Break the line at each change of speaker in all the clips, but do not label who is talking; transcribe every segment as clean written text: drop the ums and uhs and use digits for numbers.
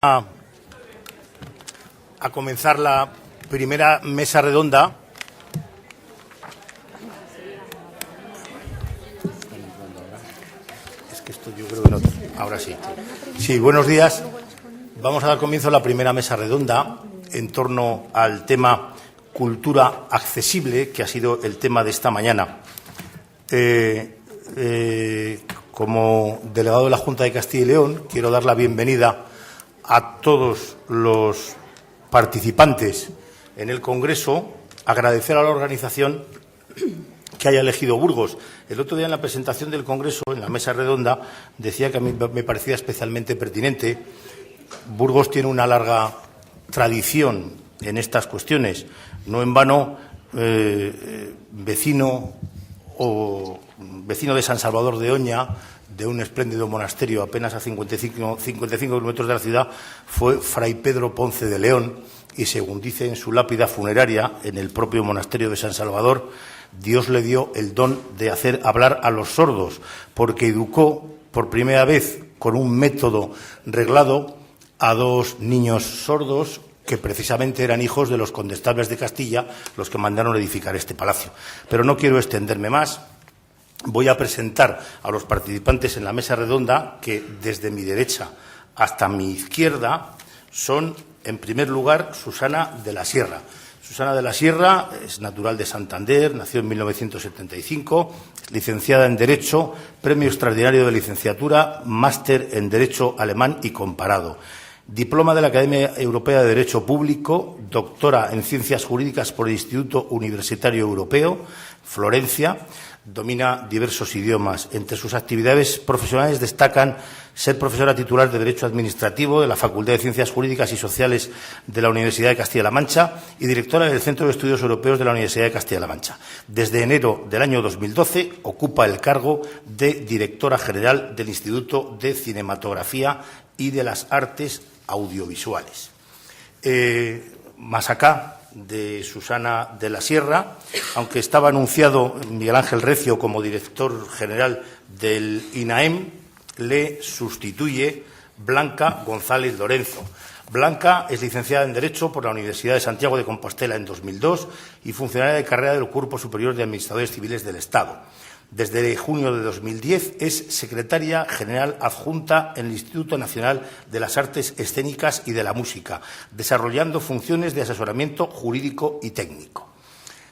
A comenzar la primera mesa redonda. Es que esto yo creo que no. Ahora sí. Sí, buenos días. Vamos a dar comienzo a la primera mesa redonda en torno al tema cultura accesible, que ha sido el tema de esta mañana. Como delegado de la Junta de Castilla y León, quiero dar la bienvenida a todos los participantes en el Congreso, agradecer a la organización que haya elegido Burgos. El otro día, en la presentación del Congreso, en la mesa redonda, decía que a mí me parecía especialmente pertinente. Burgos tiene una larga tradición en estas cuestiones. No en vano, vecino de San Salvador de Oña, de un espléndido monasterio apenas a 55 kilómetros de la ciudad, fue Fray Pedro Ponce de León, y según dice en su lápida funeraria, en el propio monasterio de San Salvador, Dios le dio el don de hacer hablar a los sordos, porque educó por primera vez con un método reglado a dos niños sordos que precisamente eran hijos de los condestables de Castilla, los que mandaron edificar este palacio. Pero no quiero extenderme más. Voy a presentar a los participantes en la mesa redonda, que desde mi derecha hasta mi izquierda son, en primer lugar, Susana de la Sierra. Susana de la Sierra es natural de Santander, nació en 1975, licenciada en Derecho, premio extraordinario de licenciatura, máster en Derecho Alemán y Comparado. Diploma de la Academia Europea de Derecho Público, doctora en Ciencias Jurídicas por el Instituto Universitario Europeo, Florencia. Domina diversos idiomas. Entre sus actividades profesionales destacan ser profesora titular de Derecho Administrativo de la Facultad de Ciencias Jurídicas y Sociales de la Universidad de Castilla-La Mancha y directora del Centro de Estudios Europeos de la Universidad de Castilla-La Mancha. Desde enero del año 2012 ocupa el cargo de directora general del Instituto de Cinematografía y de las Artes Audiovisuales. Más acá de Susana de la Sierra, aunque estaba anunciado Miguel Ángel Recio como director general del INAEM, le sustituye Blanca González Lorenzo. Blanca es licenciada en Derecho por la Universidad de Santiago de Compostela en 2002 y funcionaria de carrera del Cuerpo Superior de Administradores Civiles del Estado. Desde junio de 2010 es secretaria general adjunta en el Instituto Nacional de las Artes Escénicas y de la Música, desarrollando funciones de asesoramiento jurídico y técnico.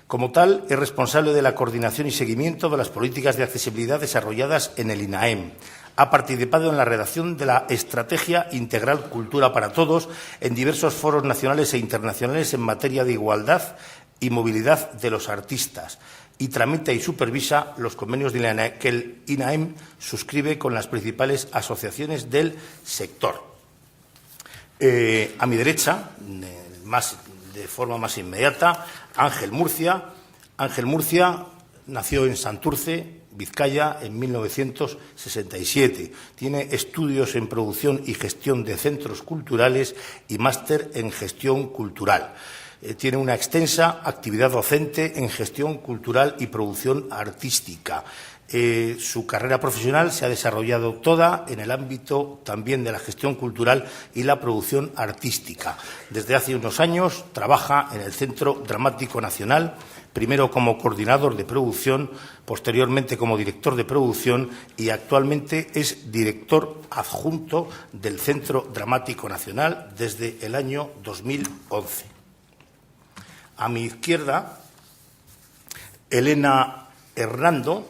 Como tal, es responsable de la coordinación y seguimiento de las políticas de accesibilidad desarrolladas en el INAEM. Ha participado en la redacción de la Estrategia Integral Cultura para Todos en diversos foros nacionales e internacionales en materia de igualdad y movilidad de los artistas, y tramita y supervisa los convenios que el INAEM suscribe con las principales asociaciones del sector. A mi derecha, de forma más inmediata, Ángel Murcia. Ángel Murcia nació en Santurce, Vizcaya, en 1967. Tiene estudios en producción y gestión de centros culturales y máster en gestión cultural. Tiene una extensa actividad docente en gestión cultural y producción artística. Su carrera profesional se ha desarrollado toda en el ámbito también de la gestión cultural y la producción artística. Desde hace unos años trabaja en el Centro Dramático Nacional, primero como coordinador de producción, posteriormente como director de producción y actualmente es director adjunto del Centro Dramático Nacional desde el año 2011. A mi izquierda, Elena Hernando.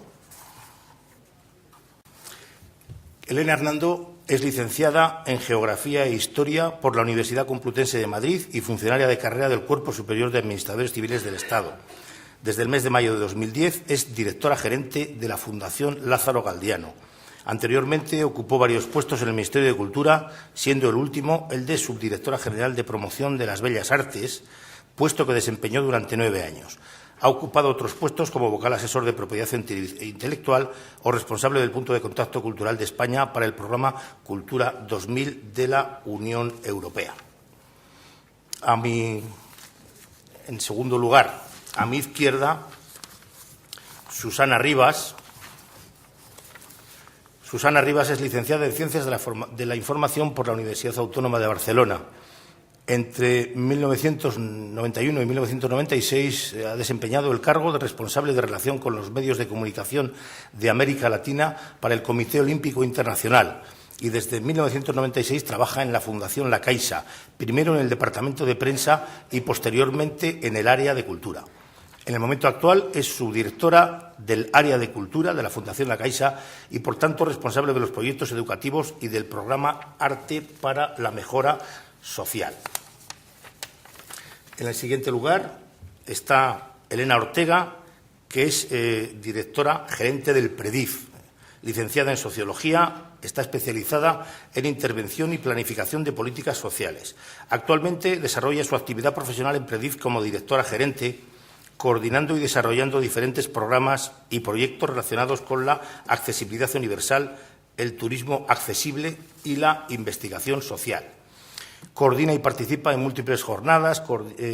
Elena Hernando es licenciada en Geografía e Historia por la Universidad Complutense de Madrid y funcionaria de carrera del Cuerpo Superior de Administradores Civiles del Estado. Desde el mes de mayo de 2010 es directora gerente de la Fundación Lázaro Galdiano. Anteriormente ocupó varios puestos en el Ministerio de Cultura, siendo el último el de subdirectora general de Promoción de las Bellas Artes, puesto que desempeñó durante 9 años. Ha ocupado otros puestos como vocal asesor de propiedad intelectual o responsable del punto de contacto cultural de España para el programa Cultura 2000 de la Unión Europea. En segundo lugar, a mi izquierda, Susana Rivas. Susana Rivas es licenciada en Ciencias de la Información por la Universidad Autónoma de Barcelona. Entre 1991 y 1996 ha desempeñado el cargo de responsable de relación con los medios de comunicación de América Latina para el Comité Olímpico Internacional y desde 1996 trabaja en la Fundación La Caixa, primero en el Departamento de Prensa y posteriormente en el área de Cultura. En el momento actual es subdirectora del área de Cultura de la Fundación La Caixa y, por tanto, responsable de los proyectos educativos y del programa Arte para la Mejora Social. En el siguiente lugar está Elena Ortega, que es directora gerente del PREDIF, licenciada en Sociología, está especializada en intervención y planificación de políticas sociales. Actualmente desarrolla su actividad profesional en PREDIF como directora gerente, coordinando y desarrollando diferentes programas y proyectos relacionados con la accesibilidad universal, el turismo accesible y la investigación social. Coordina y participa en múltiples jornadas,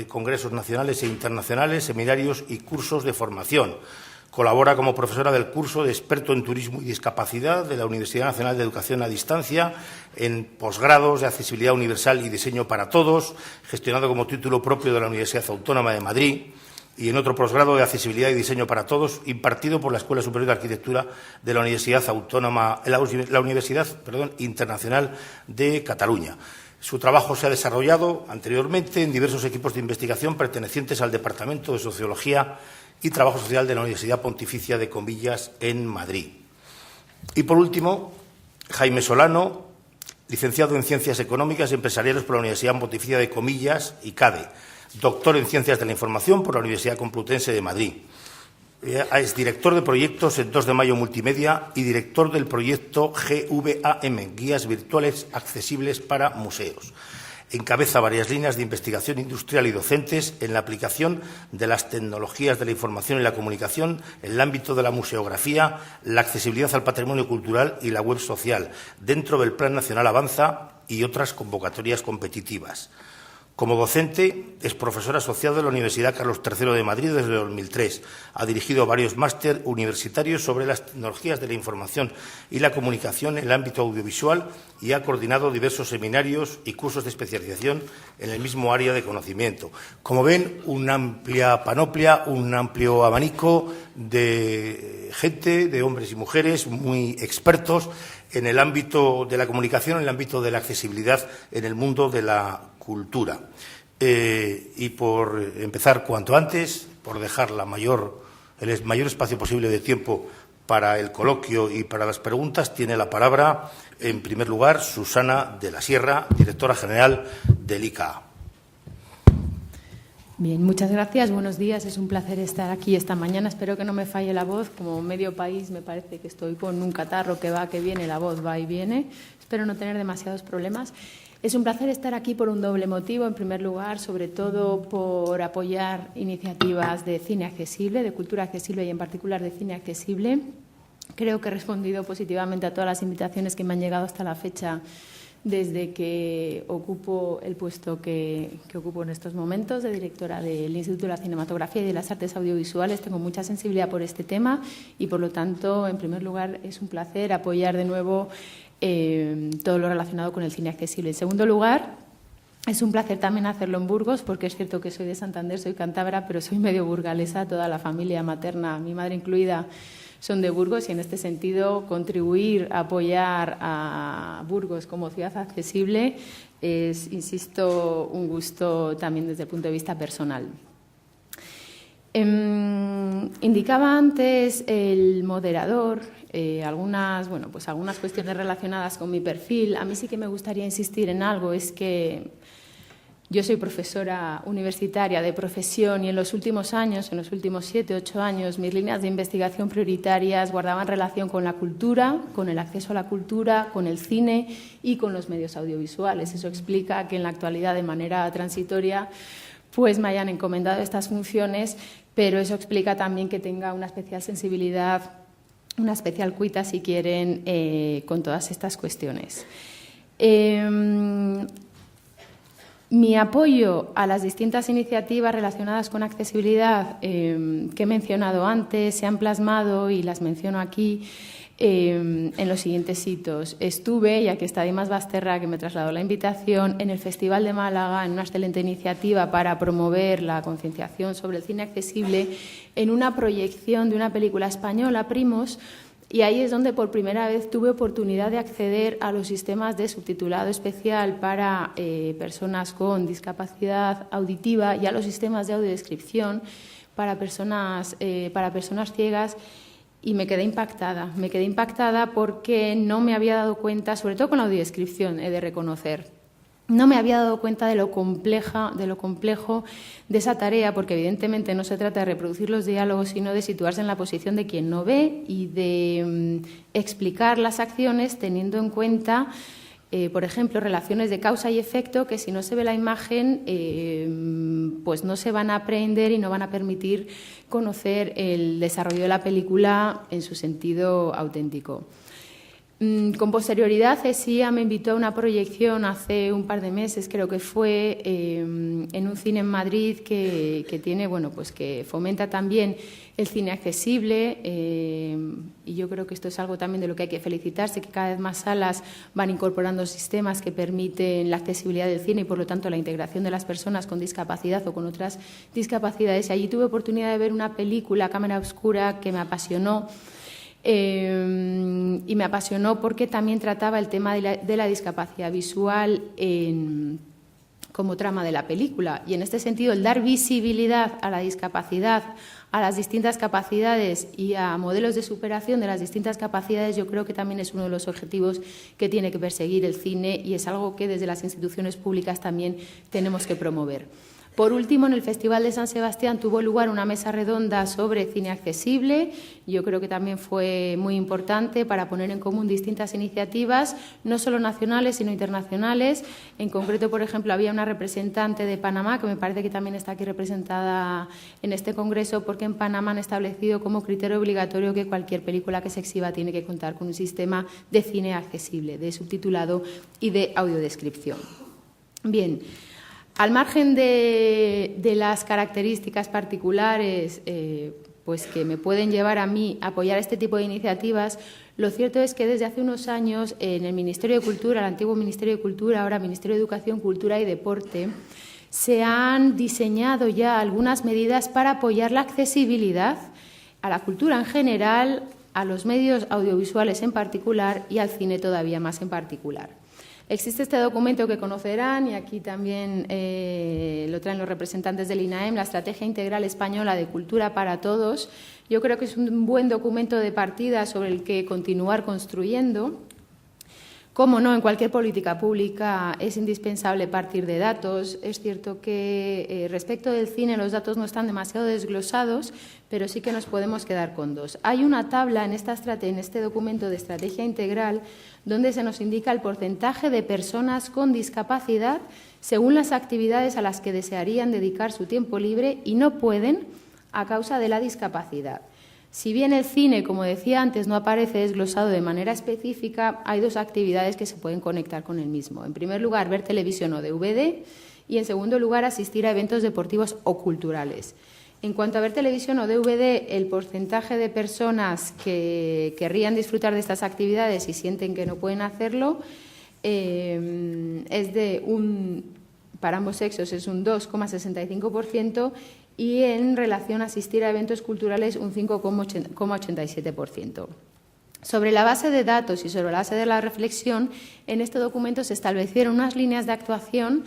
congresos nacionales e internacionales, seminarios y cursos de formación. Colabora como profesora del curso de experto en turismo y discapacidad de la Universidad Nacional de Educación a Distancia, en posgrados de accesibilidad universal y diseño para todos, gestionado como título propio de la Universidad Autónoma de Madrid, y en otro posgrado de accesibilidad y diseño para todos, impartido por la Escuela Superior de Arquitectura de la Universidad Internacional de Cataluña. Su trabajo se ha desarrollado anteriormente en diversos equipos de investigación pertenecientes al Departamento de Sociología y Trabajo Social de la Universidad Pontificia de Comillas en Madrid. Y, por último, Jaime Solano, licenciado en Ciencias Económicas y Empresariales por la Universidad Pontificia de Comillas y CADE, doctor en Ciencias de la Información por la Universidad Complutense de Madrid. Es director de proyectos en 2 de Mayo Multimedia y director del proyecto GVAM, Guías Virtuales Accesibles para Museos. Encabeza varias líneas de investigación industrial y docentes en la aplicación de las tecnologías de la información y la comunicación en el ámbito de la museografía, la accesibilidad al patrimonio cultural y la web social, dentro del Plan Nacional Avanza y otras convocatorias competitivas. Como docente, es profesor asociado de la Universidad Carlos III de Madrid desde 2003. Ha dirigido varios máster universitarios sobre las tecnologías de la información y la comunicación en el ámbito audiovisual y ha coordinado diversos seminarios y cursos de especialización en el mismo área de conocimiento. Como ven, una amplia panoplia, un amplio abanico de gente, de hombres y mujeres muy expertos en el ámbito de la comunicación, en el ámbito de la accesibilidad, en el mundo de la cultura. Y por empezar cuanto antes, por dejar el mayor espacio posible de tiempo para el coloquio y para las preguntas, tiene la palabra, en primer lugar, Susana de la Sierra, directora general del ICA.
Bien, muchas gracias. Buenos días. Es un placer estar aquí esta mañana. Espero que no me falle la voz. Como medio país me parece que estoy con un catarro que va, que viene, la voz va y viene. Espero no tener demasiados problemas. Es un placer estar aquí por un doble motivo. En primer lugar, sobre todo por apoyar iniciativas de cine accesible, de cultura accesible y en particular de cine accesible. Creo que he respondido positivamente a todas las invitaciones que me han llegado hasta la fecha desde que ocupo el puesto que ocupo en estos momentos de directora del Instituto de la Cinematografía y de las Artes Audiovisuales. Tengo mucha sensibilidad por este tema y, por lo tanto, en primer lugar, es un placer apoyar de nuevo todo lo relacionado con el cine accesible. En segundo lugar, es un placer también hacerlo en Burgos, porque es cierto que soy de Santander, soy cántabra, pero soy medio burgalesa, toda la familia materna, mi madre incluida, son de Burgos y en este sentido contribuir a apoyar a Burgos como ciudad accesible es, insisto, un gusto también desde el punto de vista personal. Indicaba antes el moderador algunas cuestiones relacionadas con mi perfil. A mí sí que me gustaría insistir en algo, es que yo soy profesora universitaria de profesión y en los últimos años, en los últimos 7, 8 años, mis líneas de investigación prioritarias guardaban relación con la cultura, con el acceso a la cultura, con el cine y con los medios audiovisuales. Eso explica que en la actualidad, de manera transitoria, pues me hayan encomendado estas funciones, pero eso explica también que tenga una especial sensibilidad, una especial cuita, si quieren, con todas estas cuestiones. Mi apoyo a las distintas iniciativas relacionadas con accesibilidad que he mencionado antes se han plasmado, y las menciono aquí, en los siguientes hitos. Estuve, ya que está Dimas Basterra, que me trasladó la invitación, en el Festival de Málaga, en una excelente iniciativa para promover la concienciación sobre el cine accesible, en una proyección de una película española, Primos, y ahí es donde por primera vez tuve oportunidad de acceder a los sistemas de subtitulado especial para personas con discapacidad auditiva y a los sistemas de audiodescripción para personas ciegas, y me quedé impactada porque no me había dado cuenta, sobre todo con la audiodescripción, he de reconocer, no me había dado cuenta de lo complejo de esa tarea, porque evidentemente no se trata de reproducir los diálogos, sino de situarse en la posición de quien no ve y de explicar las acciones teniendo en cuenta, por ejemplo, relaciones de causa y efecto que si no se ve la imagen, pues no se van a aprender y no van a permitir conocer el desarrollo de la película en su sentido auténtico. Con posterioridad, ESIA me invitó a una proyección hace un par de meses, creo que fue, en un cine en Madrid que tiene, bueno, pues que fomenta también el cine accesible, y yo creo que esto es algo también de lo que hay que felicitarse, que cada vez más salas van incorporando sistemas que permiten la accesibilidad del cine y, por lo tanto, la integración de las personas con discapacidad o con otras discapacidades. Y allí tuve oportunidad de ver una película, Cámara Oscura, que me apasionó. Y me apasionó porque también trataba el tema de la discapacidad visual como trama de la película. Y en este sentido, el dar visibilidad a la discapacidad, a las distintas capacidades y a modelos de superación de las distintas capacidades, yo creo que también es uno de los objetivos que tiene que perseguir el cine, y es algo que desde las instituciones públicas también tenemos que promover. Por último, en el Festival de San Sebastián tuvo lugar una mesa redonda sobre cine accesible. Yo creo que también fue muy importante para poner en común distintas iniciativas, no solo nacionales, sino internacionales. En concreto, por ejemplo, había una representante de Panamá, que me parece que también está aquí representada en este congreso, porque en Panamá han establecido como criterio obligatorio que cualquier película que se exhiba tiene que contar con un sistema de cine accesible, de subtitulado y de audiodescripción. Bien. Al margen de las características particulares pues que me pueden llevar a mí a apoyar este tipo de iniciativas, lo cierto es que desde hace unos años en el Ministerio de Cultura, el antiguo Ministerio de Cultura, ahora Ministerio de Educación, Cultura y Deporte, se han diseñado ya algunas medidas para apoyar la accesibilidad a la cultura en general, a los medios audiovisuales en particular y al cine todavía más en particular. Existe este documento que conocerán, y aquí también lo traen los representantes del INAEM, la Estrategia Integral Española de Cultura para Todos. Yo creo que es un buen documento de partida sobre el que continuar construyendo. Cómo no, en cualquier política pública es indispensable partir de datos. Es cierto que respecto del cine los datos no están demasiado desglosados, pero sí que nos podemos quedar con dos. Hay una tabla en este documento de estrategia integral donde se nos indica el porcentaje de personas con discapacidad según las actividades a las que desearían dedicar su tiempo libre y no pueden a causa de la discapacidad. Si bien el cine, como decía antes, no aparece desglosado de manera específica, hay dos actividades que se pueden conectar con el mismo. En primer lugar, ver televisión o DVD, y en segundo lugar, asistir a eventos deportivos o culturales. En cuanto a ver televisión o DVD, el porcentaje de personas que querrían disfrutar de estas actividades y sienten que no pueden hacerlo es para ambos sexos es un 2,65%, y en relación a asistir a eventos culturales un 5,87%. Sobre la base de datos y sobre la base de la reflexión, en este documento se establecieron unas líneas de actuación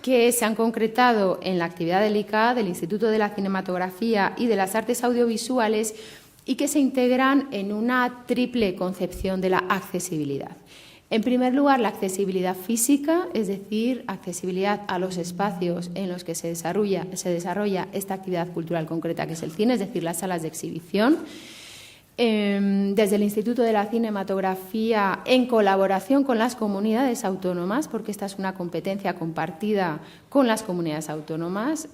que se han concretado en la actividad del ICA, del Instituto de la Cinematografía y de las Artes Audiovisuales, y que se integran en una triple concepción de la accesibilidad. En primer lugar, la accesibilidad física, es decir, accesibilidad a los espacios en los que se desarrolla esta actividad cultural concreta, que es el cine, es decir, las salas de exhibición. Desde el Instituto de la Cinematografía, en colaboración con las comunidades autónomas, porque esta es una competencia compartida con las comunidades autónomas,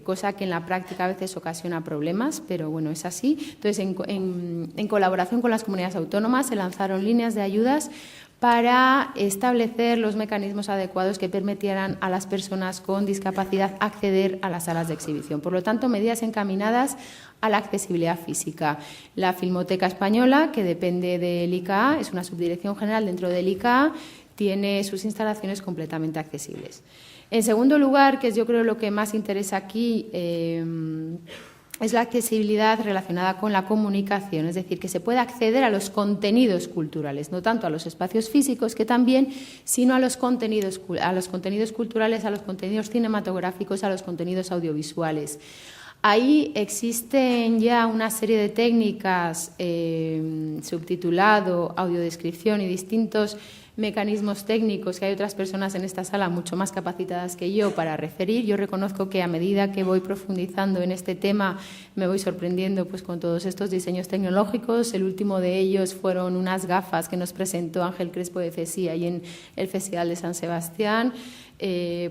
cosa que en la práctica a veces ocasiona problemas, pero bueno, es así. Entonces, en colaboración con las comunidades autónomas se lanzaron líneas de ayudas para establecer los mecanismos adecuados que permitieran a las personas con discapacidad acceder a las salas de exhibición. Por lo tanto, medidas encaminadas a la accesibilidad física. La Filmoteca Española, que depende del ICA, es una subdirección general dentro del ICA, tiene sus instalaciones completamente accesibles. En segundo lugar, que es yo creo lo que más interesa aquí, es la accesibilidad relacionada con la comunicación, es decir, que se pueda acceder a los contenidos culturales, no tanto a los espacios físicos, que también, sino a los contenidos culturales, a los contenidos cinematográficos, a los contenidos audiovisuales. Ahí existen ya una serie de técnicas, subtitulado, audiodescripción y distintos mecanismos técnicos que hay otras personas en esta sala mucho más capacitadas que yo para referir. Yo reconozco que a medida que voy profundizando en este tema me voy sorprendiendo pues con todos estos diseños tecnológicos. El último de ellos fueron unas gafas que nos presentó Ángel Crespo de CSI ahí en el Festival de San Sebastián,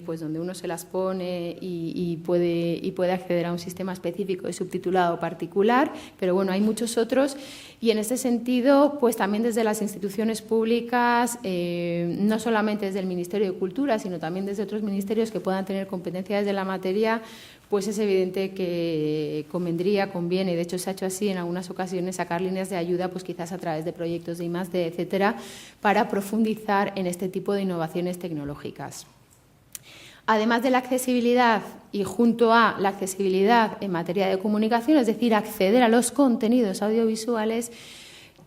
pues donde uno se las pone y puede acceder a un sistema específico de subtitulado particular, pero bueno, hay muchos otros y en este sentido, pues también desde las instituciones públicas, no solamente desde el Ministerio de Cultura, sino también desde otros ministerios que puedan tener competencias de la materia, pues es evidente que conviene, de hecho se ha hecho así en algunas ocasiones, sacar líneas de ayuda, pues quizás a través de proyectos de I+D, etcétera, para profundizar en este tipo de innovaciones tecnológicas. Además de la accesibilidad y junto a la accesibilidad en materia de comunicación, es decir, acceder a los contenidos audiovisuales,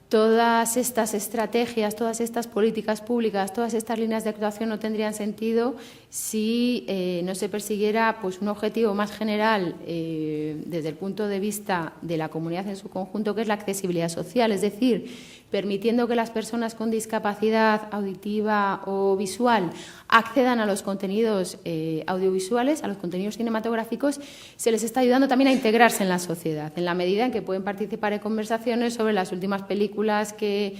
todas estas estrategias, todas estas políticas públicas, todas estas líneas de actuación no tendrían sentido si no se persiguiera pues, un objetivo más general desde el punto de vista de la comunidad en su conjunto, que es la accesibilidad social, es decir, permitiendo que las personas con discapacidad auditiva o visual accedan a los contenidos audiovisuales, a los contenidos cinematográficos, se les está ayudando también a integrarse en la sociedad, en la medida en que pueden participar en conversaciones sobre las últimas películas que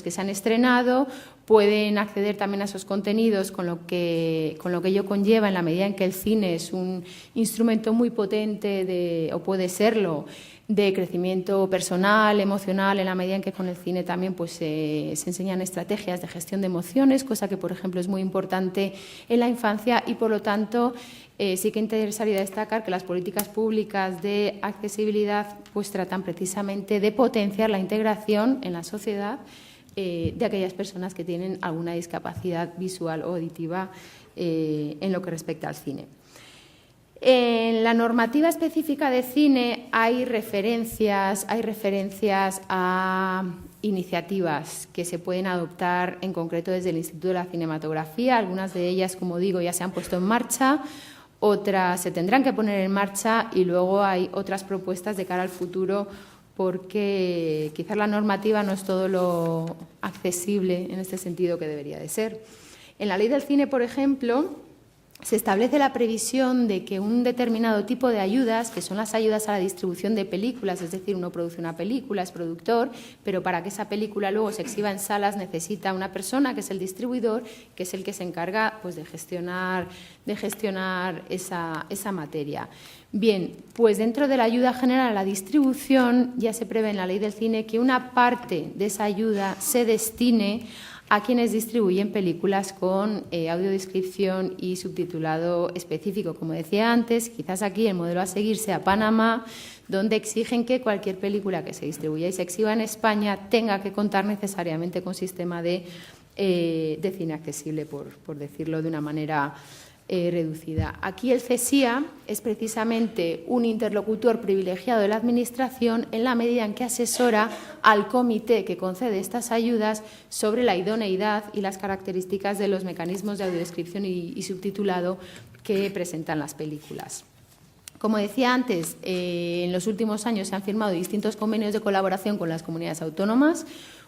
se han estrenado, pueden acceder también a esos contenidos con lo que ello conlleva, en la medida en que el cine es un instrumento muy potente o puede serlo, de crecimiento personal, emocional, en la medida en que con el cine también pues, se enseñan estrategias de gestión de emociones, cosa que, por ejemplo, es muy importante en la infancia y, por lo tanto, sí que interesaría destacar que las políticas públicas de accesibilidad pues, tratan precisamente de potenciar la integración en la sociedad de aquellas personas que tienen alguna discapacidad visual o auditiva en lo que respecta al cine. En la normativa específica de cine hay referencias a iniciativas que se pueden adoptar en concreto desde el Instituto de la Cinematografía. Algunas de ellas, como digo, ya se han puesto en marcha, otras se tendrán que poner en marcha y luego hay otras propuestas de cara al futuro porque quizás la normativa no es todo lo accesible en este sentido que debería de ser. En la Ley del Cine, por ejemplo, se establece la previsión de que un determinado tipo de ayudas, que son las ayudas a la distribución de películas, es decir, uno produce una película, es productor, pero para que esa película luego se exhiba en salas necesita una persona, que es el distribuidor, que es el que se encarga pues, de gestionar esa materia. Bien, pues dentro de la ayuda general a la distribución ya se prevé en la Ley del Cine que una parte de esa ayuda se destine a quienes distribuyen películas con audiodescripción y subtitulado específico. Como decía antes, quizás aquí el modelo a seguir sea Panamá, donde exigen que cualquier película que se distribuya y se exhiba en España tenga que contar necesariamente con sistema de cine accesible, por decirlo de una manera reducida. Aquí el CSIA es precisamente un interlocutor privilegiado de la Administración en la medida en que asesora al comité que concede estas ayudas sobre la idoneidad y las características de los mecanismos de audiodescripción y subtitulado que presentan las películas. Como decía antes, en los últimos años se han firmado distintos convenios de colaboración con las comunidades autónomas.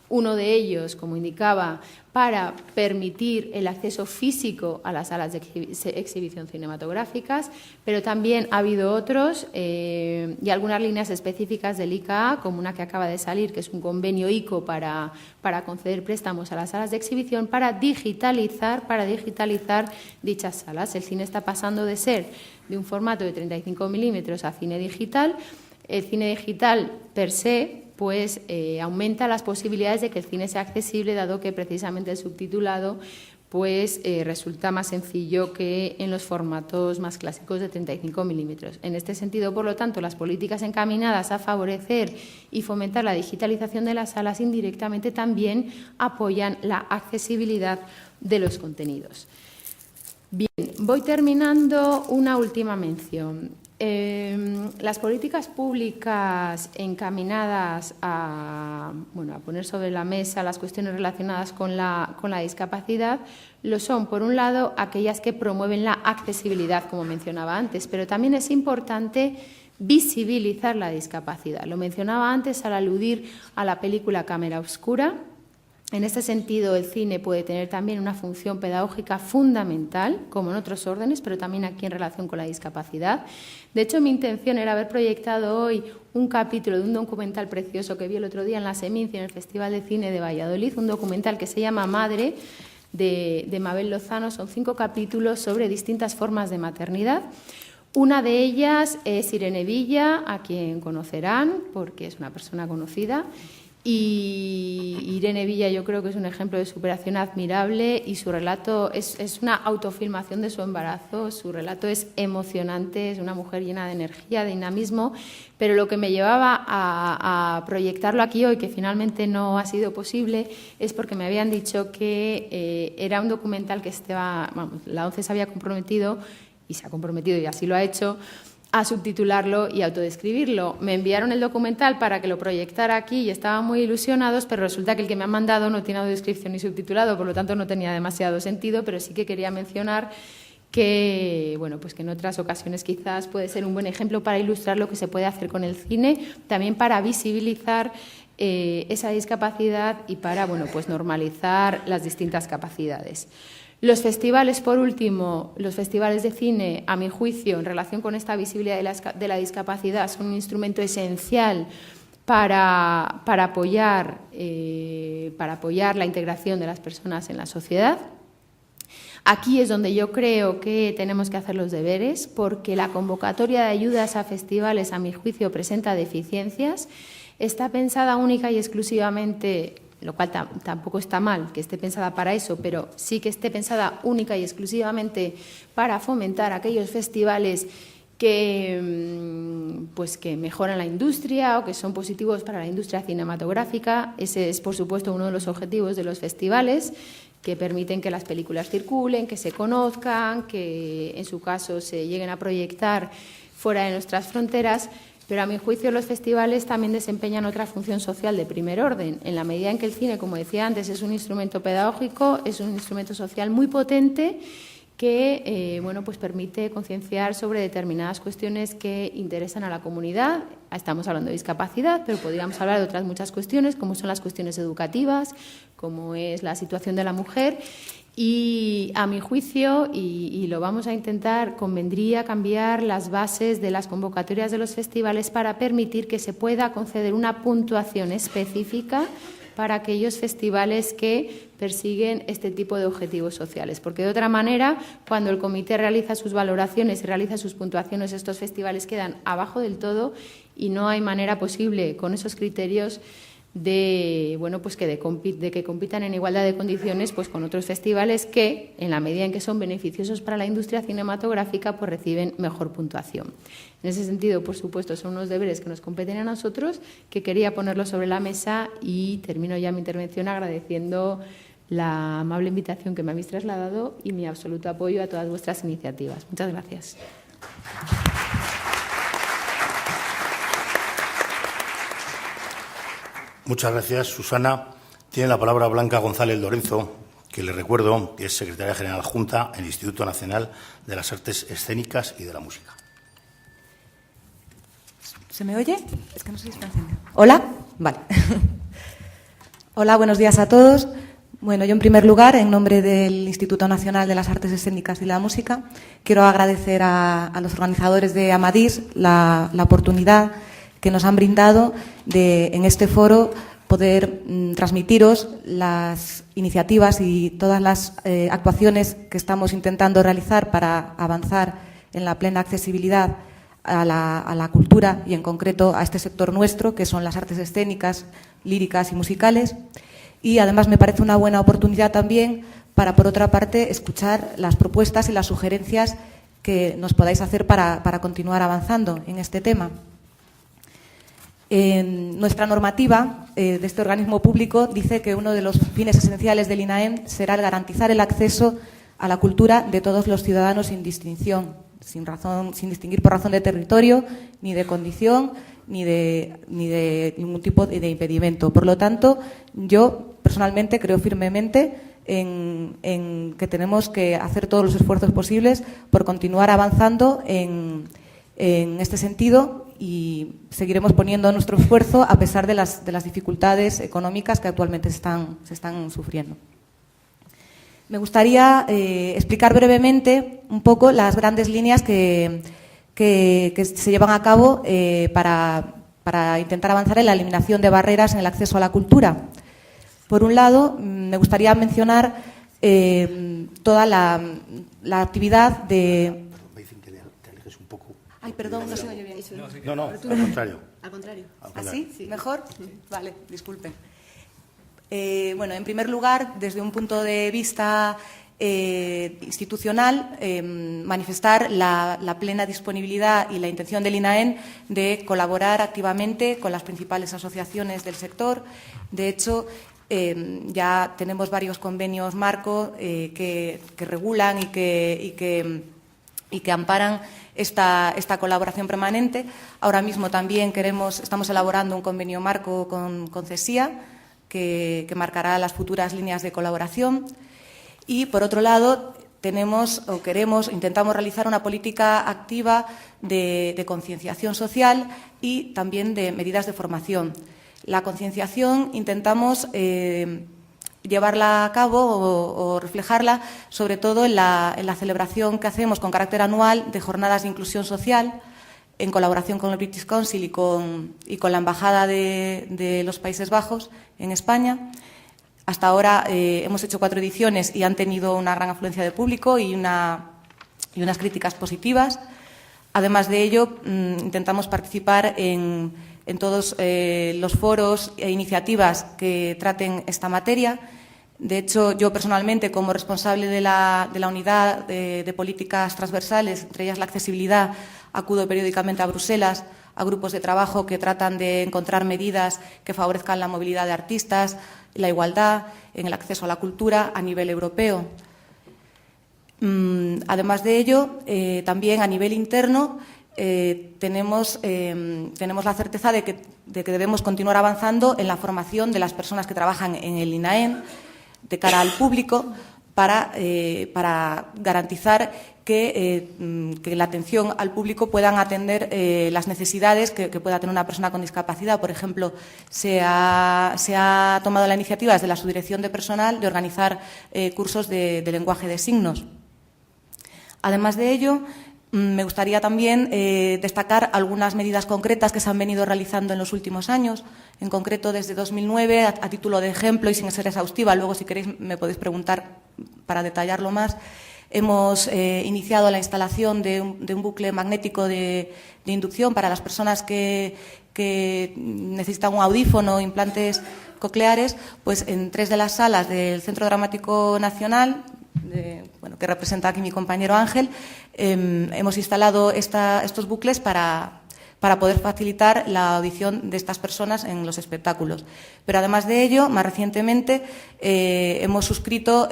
Uno de ellos, como indicaba, para permitir el acceso físico a las salas de exhibición cinematográficas, pero también ha habido otros y algunas líneas específicas del ICA, como una que acaba de salir, que es un convenio ICO para conceder préstamos a las salas de exhibición para digitalizar dichas salas. El cine está pasando de ser de un formato de 35 milímetros a cine digital. El cine digital per se pues aumenta las posibilidades de que el cine sea accesible, dado que precisamente el subtitulado pues resulta más sencillo que en los formatos más clásicos de 35 milímetros. En este sentido, por lo tanto, las políticas encaminadas a favorecer y fomentar la digitalización de las salas indirectamente también apoyan la accesibilidad de los contenidos. Bien, voy terminando. Una última mención. Las políticas públicas encaminadas a poner sobre la mesa las cuestiones relacionadas con la discapacidad lo son, por un lado, aquellas que promueven la accesibilidad, como mencionaba antes, pero también es importante visibilizar la discapacidad. Lo mencionaba antes al aludir a la película Cámara Oscura. En este sentido, el cine puede tener también una función pedagógica fundamental, como en otros órdenes, pero también aquí en relación con la discapacidad. De hecho, mi intención era haber proyectado hoy un capítulo de un documental precioso que vi el otro día en la Seminci, en el Festival de Cine de Valladolid, un documental que se llama Madre, de Mabel Lozano. Son 5 capítulos sobre distintas formas de maternidad. Una de ellas es Irene Villa, a quien conocerán, porque es una persona conocida. Y Irene Villa yo creo que es un ejemplo de superación admirable y su relato es una autofilmación de su embarazo. Su relato es emocionante, es una mujer llena de energía, de dinamismo, pero lo que me llevaba a proyectarlo aquí hoy, que finalmente no ha sido posible, es porque me habían dicho que era un documental que la ONCE se había comprometido, y se ha comprometido y así lo ha hecho, a subtitularlo y autodescribirlo. Me enviaron el documental para que lo proyectara aquí y estaban muy ilusionados, pero resulta que el que me han mandado no tiene audiodescripción ni subtitulado, por lo tanto no tenía demasiado sentido, pero sí que quería mencionar que, pues que en otras ocasiones quizás puede ser un buen ejemplo para ilustrar lo que se puede hacer con el cine, también para visibilizar esa discapacidad y para, pues normalizar las distintas capacidades. Los festivales, por último, los festivales de cine, a mi juicio, en relación con esta visibilidad de la discapacidad, son un instrumento esencial para apoyar la integración de las personas en la sociedad. Aquí es donde yo creo que tenemos que hacer los deberes, porque la convocatoria de ayudas a festivales, a mi juicio, presenta deficiencias. Está pensada única y exclusivamente, lo cual tampoco está mal que esté pensada para eso, pero sí que esté pensada única y exclusivamente para fomentar aquellos festivales que mejoran la industria o que son positivos para la industria cinematográfica. Ese es, por supuesto, uno de los objetivos de los festivales, que permiten que las películas circulen, que se conozcan, que en su caso se lleguen a proyectar fuera de nuestras fronteras. Pero a mi juicio los festivales también desempeñan otra función social de primer orden, en la medida en que el cine, como decía antes, es un instrumento pedagógico, es un instrumento social muy potente que pues permite concienciar sobre determinadas cuestiones que interesan a la comunidad. Estamos hablando de discapacidad, pero podríamos hablar de otras muchas cuestiones, como son las cuestiones educativas, como es la situación de la mujer. Y a mi juicio, y lo vamos a intentar, convendría cambiar las bases de las convocatorias de los festivales para permitir que se pueda conceder una puntuación específica para aquellos festivales que persiguen este tipo de objetivos sociales. Porque de otra manera, cuando el comité realiza sus valoraciones y realiza sus puntuaciones, estos festivales quedan abajo del todo y no hay manera posible con esos criterios de que compitan en igualdad de condiciones pues con otros festivales que, en la medida en que son beneficiosos para la industria cinematográfica, pues reciben mejor puntuación. En ese sentido, por supuesto, son unos deberes que nos competen a nosotros, que quería ponerlos sobre la mesa, y termino ya mi intervención agradeciendo la amable invitación que me habéis trasladado y mi absoluto apoyo a todas vuestras iniciativas. Muchas gracias.
Muchas gracias, Susana. Tiene la palabra Blanca González Lorenzo, que le recuerdo que es secretaria general adjunta en el Instituto Nacional de las Artes Escénicas y de la Música.
¿Se me oye? Es que no sé si está encendido. ¿Hola? Vale. Hola, buenos días a todos. Bueno, yo en primer lugar, en nombre del Instituto Nacional de las Artes Escénicas y de la Música, quiero agradecer a los organizadores de Amadís la oportunidad que nos han brindado de, en este foro, poder transmitiros las iniciativas y todas las actuaciones que estamos intentando realizar para avanzar en la plena accesibilidad a la cultura y en concreto a este sector nuestro, que son las artes escénicas, líricas y musicales. Y además me parece una buena oportunidad también para, por otra parte, escuchar las propuestas y las sugerencias que nos podáis hacer para continuar avanzando en este tema. Nuestra normativa de este organismo público dice que uno de los fines esenciales del INAEM será el garantizar el acceso a la cultura de todos los ciudadanos sin distinción, sin distinguir por razón de territorio, ni de condición, ni de ningún tipo de impedimento. Por lo tanto, yo personalmente creo firmemente en que tenemos que hacer todos los esfuerzos posibles por continuar avanzando en este sentido, y seguiremos poniendo nuestro esfuerzo a pesar de las dificultades económicas que actualmente se están sufriendo. Me gustaría explicar brevemente un poco las grandes líneas que se llevan a cabo para intentar avanzar en la eliminación de barreras en el acceso a la cultura. Por un lado, me gustaría mencionar toda la actividad de...
Me dicen que te alejes un poco.
Ay, perdón, no se me oye bien.
No, al contrario.
Al contrario.
¿Así?
Sí.
¿Mejor? Vale, disculpen. Bueno, en primer lugar, desde un punto de vista institucional, manifestar la plena disponibilidad y la intención del INAEM de colaborar activamente con las principales asociaciones del sector. De hecho, ya tenemos varios convenios marco que regulan y que amparan esta colaboración permanente. Ahora mismo también estamos elaborando un convenio marco con CESIA que marcará las futuras líneas de colaboración. Y, por otro lado, intentamos realizar una política activa de concienciación social y también de medidas de formación. La concienciación intentamos llevarla a cabo o reflejarla sobre todo en la celebración que hacemos con carácter anual de jornadas de inclusión social, en colaboración con el British Council y con la Embajada de los Países Bajos en España. Hasta ahora hemos hecho 4 ediciones y han tenido una gran afluencia de público y unas críticas positivas. Además de ello, intentamos participar en todos los foros e iniciativas que traten esta materia. De hecho, yo personalmente, como responsable de la unidad de políticas transversales, entre ellas la accesibilidad, acudo periódicamente a Bruselas a grupos de trabajo que tratan de encontrar medidas que favorezcan la movilidad de artistas, la igualdad en el acceso a la cultura a nivel europeo. Además de ello, también a nivel interno tenemos la certeza de que debemos continuar avanzando en la formación de las personas que trabajan en el INAEM de cara al público para garantizar que la atención al público puedan atender las necesidades que pueda tener una persona con discapacidad. Por ejemplo, se ha tomado la iniciativa desde la Subdirección de Personal de organizar cursos de lenguaje de signos. Además de ello, me gustaría también destacar algunas medidas concretas que se han venido realizando en los últimos años. En concreto, desde 2009, a título de ejemplo y sin ser exhaustiva, luego si queréis me podéis preguntar para detallarlo más, hemos iniciado la instalación de un bucle magnético de inducción para las personas que necesitan un audífono o implantes cocleares, pues en 3 de las salas del Centro Dramático Nacional, que representa aquí mi compañero Ángel, hemos instalado estos bucles para poder facilitar la audición de estas personas en los espectáculos. Pero además de ello, más recientemente hemos suscrito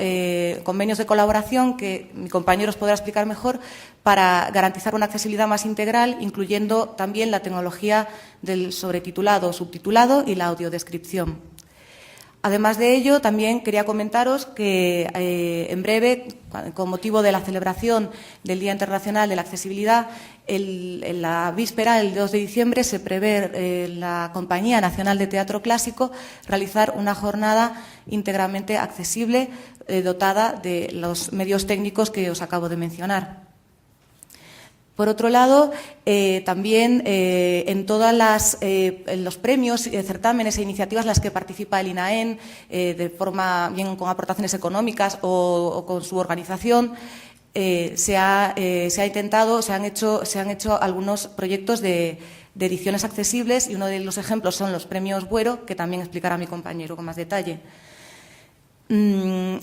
convenios de colaboración que mi compañero os podrá explicar mejor para garantizar una accesibilidad más integral, incluyendo también la tecnología del sobretitulado, subtitulado y la audiodescripción. Además de ello, también quería comentaros que en breve, con motivo de la celebración del Día Internacional de la Accesibilidad, en la víspera, el 2 de diciembre, se prevé la Compañía Nacional de Teatro Clásico realizar una jornada íntegramente accesible, dotada de los medios técnicos que os acabo de mencionar. Por otro lado, también en todos los premios, certámenes e iniciativas en las que participa el INAEM, de forma bien con aportaciones económicas o con su organización, se ha intentado, se han hecho algunos proyectos de ediciones accesibles, y uno de los ejemplos son los premios Buero, que también explicará mi compañero con más detalle.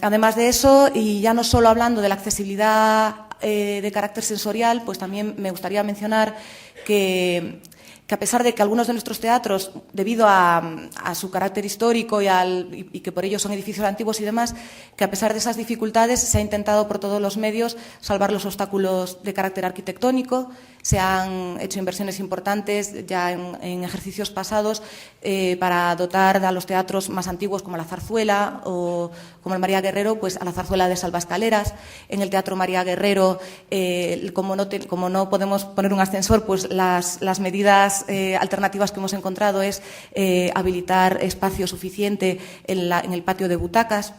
Además de eso, y ya no solo hablando de la accesibilidad de carácter sensorial, pues también me gustaría mencionar que a pesar de que algunos de nuestros teatros, debido a su carácter histórico y que por ello son edificios antiguos y demás, que a pesar de esas dificultades se ha intentado por todos los medios salvar los obstáculos de carácter arquitectónico. Se han hecho inversiones importantes ya en ejercicios pasados para dotar a los teatros más antiguos, como la Zarzuela o como el María Guerrero, pues a la Zarzuela de Salvaescaleras. En el Teatro María Guerrero, como no podemos poner un ascensor, pues las medidas alternativas que hemos encontrado es habilitar espacio suficiente en el patio de butacas.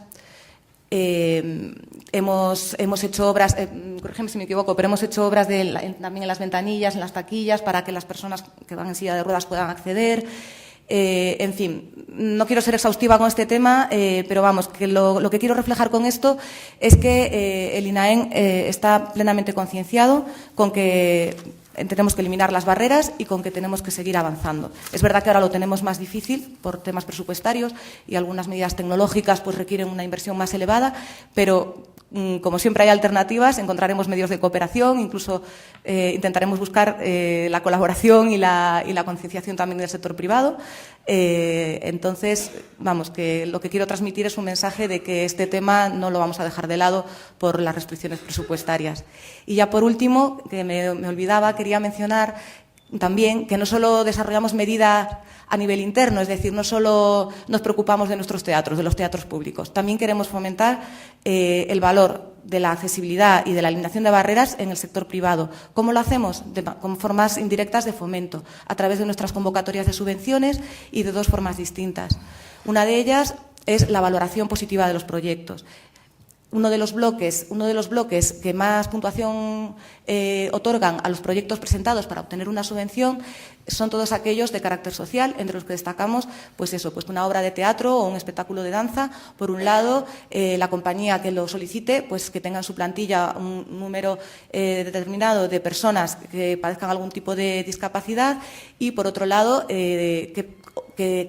Hemos hecho obras, corrígeme si me equivoco, pero hemos hecho obras también en las ventanillas, en las taquillas, para que las personas que van en silla de ruedas puedan acceder. En fin, no quiero ser exhaustiva con este tema, pero vamos, que lo que quiero reflejar con esto es que el INAEM está plenamente concienciado con que tenemos que eliminar las barreras y con que tenemos que seguir avanzando. Es verdad que ahora lo tenemos más difícil por temas presupuestarios y algunas medidas tecnológicas pues requieren una inversión más elevada, pero como siempre hay alternativas, encontraremos medios de cooperación, incluso intentaremos buscar la colaboración y la concienciación también del sector privado. Entonces, vamos, que lo que quiero transmitir es un mensaje de que este tema no lo vamos a dejar de lado por las restricciones presupuestarias. Y ya por último, que me olvidaba, quería mencionar también que no solo desarrollamos medidas a nivel interno, es decir, no solo nos preocupamos de nuestros teatros, de los teatros públicos, también queremos fomentar el valor de la accesibilidad y de la eliminación de barreras en el sector privado. ¿Cómo lo hacemos? Con formas indirectas de fomento, a través de nuestras convocatorias de subvenciones y de dos formas distintas. Una de ellas es la valoración positiva de los proyectos. Uno de los bloques que más puntuación otorgan a los proyectos presentados para obtener una subvención son todos aquellos de carácter social, entre los que destacamos pues una obra de teatro o un espectáculo de danza. Por un lado, la compañía que lo solicite, pues que tenga en su plantilla un número determinado de personas que padezcan algún tipo de discapacidad, y por otro lado, que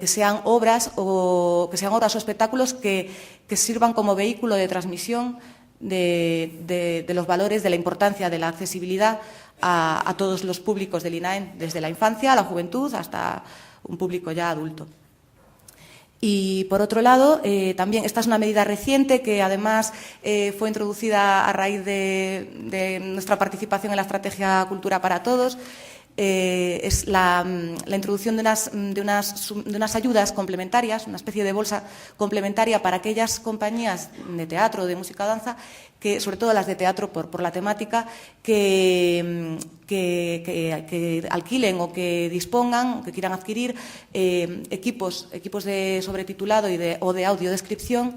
sean obras o espectáculos que sirvan como vehículo de transmisión de los valores, de la importancia de la accesibilidad a todos los públicos del INAEM, desde la infancia a la juventud hasta un público ya adulto. Y, por otro lado, también esta es una medida reciente que, además, fue introducida a raíz de nuestra participación en la Estrategia Cultura para Todos. Es la introducción de unas ayudas complementarias, una especie de bolsa complementaria para aquellas compañías de teatro, de música o danza, que, sobre todo las de teatro por la temática, que alquilen o que dispongan, o que quieran adquirir equipos de sobretitulado o de audiodescripción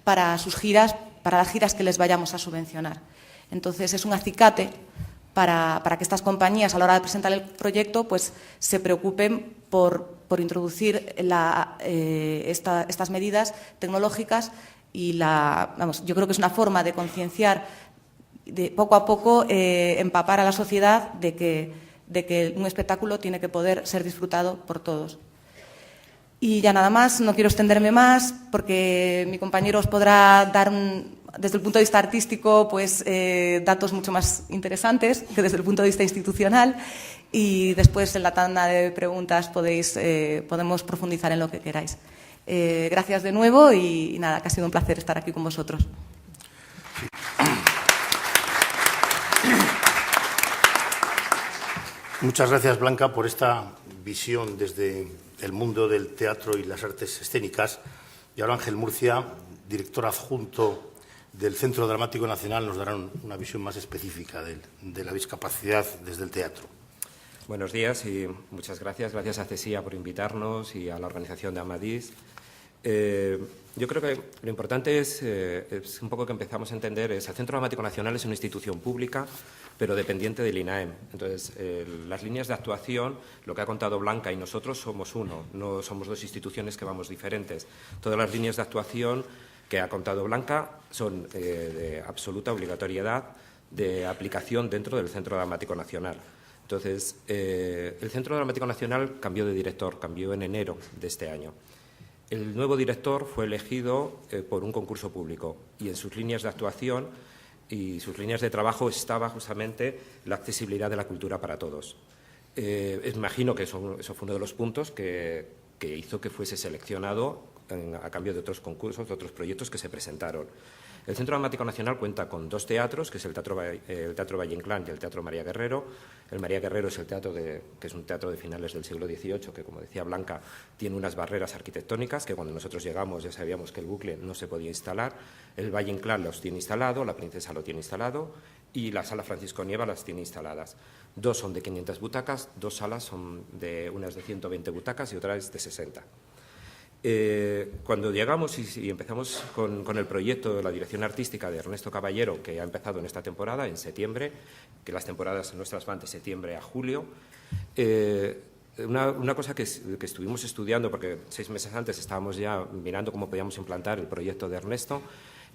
para sus giras, para las giras que les vayamos a subvencionar. Entonces, es un acicate para que estas compañías, a la hora de presentar el proyecto, pues se preocupen por introducir estas medidas tecnológicas y yo creo que es una forma de concienciar, de poco a poco empapar a la sociedad de que un espectáculo tiene que poder ser disfrutado por todos. Y ya nada más, no quiero extenderme más porque mi compañero os podrá dar desde el punto de vista artístico, pues datos mucho más interesantes que desde el punto de vista institucional, y después en la tanda de preguntas podemos profundizar en lo que queráis. Gracias de nuevo y nada, que ha sido un placer estar aquí con vosotros.
Muchas gracias, Blanca, por esta visión desde el mundo del teatro y las artes escénicas. Y ahora Ángel Murcia, director adjunto del Centro Dramático Nacional, nos dará una visión más específica de la discapacidad desde el teatro.
Buenos días y muchas gracias. Gracias a CESIA por invitarnos y a la organización de Amadís. Yo creo que lo importante es un poco que empezamos a entender el Centro Dramático Nacional es una institución pública, pero dependiente del INAEM. Entonces, las líneas de actuación, lo que ha contado Blanca y nosotros somos uno, no somos dos instituciones que vamos diferentes. Todas las líneas de actuación que ha contado Blanca son de absoluta obligatoriedad de aplicación dentro del Centro Dramático Nacional. Entonces, el Centro Dramático Nacional cambió de director, cambió en enero de este año. El nuevo director fue elegido por un concurso público y en sus líneas de actuación y sus líneas de trabajo estaba justamente la accesibilidad de la cultura para todos. Imagino que eso fue uno de los puntos que hizo que fuese seleccionado a cambio de otros concursos, de otros proyectos que se presentaron. El Centro Dramático Nacional cuenta con 2 teatros, que es el Teatro Valle Inclán y el Teatro María Guerrero. El María Guerrero es el teatro que es un teatro de finales del siglo XVIII, que, como decía Blanca, tiene unas barreras arquitectónicas que cuando nosotros llegamos ya sabíamos que el bucle no se podía instalar. El Valle Inclán los tiene instalado, la Princesa lo tiene instalado y la Sala Francisco Nieva las tiene instaladas. 2 son de 500 butacas, 2 salas son unas de 120 butacas y otra es de 60. Cuando llegamos y empezamos con el proyecto de la dirección artística de Ernesto Caballero, que ha empezado en esta temporada, en septiembre, que las temporadas nuestras van de septiembre a julio, una cosa que estuvimos estudiando, porque 6 meses antes estábamos ya mirando cómo podíamos implantar el proyecto de Ernesto,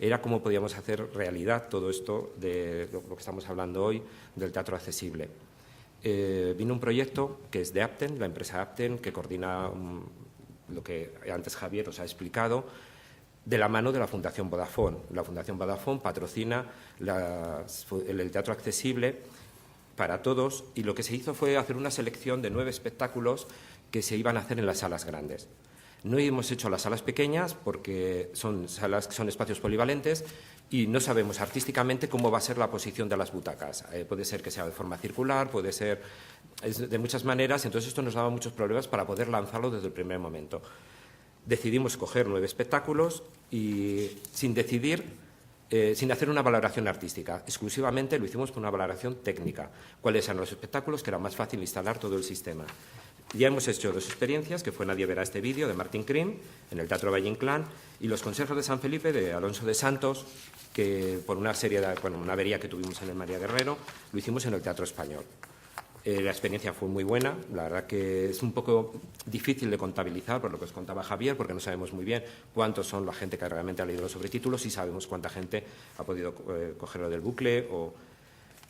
era cómo podíamos hacer realidad todo esto de lo que estamos hablando hoy, del teatro accesible. Vino un proyecto que es de Apten, la empresa Apten, que coordina lo que antes Javier os ha explicado, de la mano de la Fundación Vodafone. La Fundación Vodafone patrocina el teatro accesible para todos y lo que se hizo fue hacer una selección de 9 espectáculos que se iban a hacer en las salas grandes. No hemos hecho las salas pequeñas porque son espacios polivalentes y no sabemos artísticamente cómo va a ser la posición de las butacas. Puede ser que sea de forma circular, puede ser de muchas maneras, entonces esto nos daba muchos problemas para poder lanzarlo desde el primer momento. Decidimos coger 9 espectáculos y sin hacer una valoración artística, exclusivamente lo hicimos por una valoración técnica. ¿Cuáles eran los espectáculos? Que era más fácil instalar todo el sistema. Ya hemos hecho 2 experiencias, que fue Nadie verá este vídeo, de Martín Krim, en el Teatro Valle Inclán, y Los consejos de San Felipe, de Alonso de Santos, que por una avería que tuvimos en el María Guerrero, lo hicimos en el Teatro Español. La experiencia fue muy buena, la verdad que es un poco difícil de contabilizar, por lo que os contaba Javier, porque no sabemos muy bien cuántos son la gente que realmente ha leído los sobretítulos y sabemos cuánta gente ha podido cogerlo del bucle,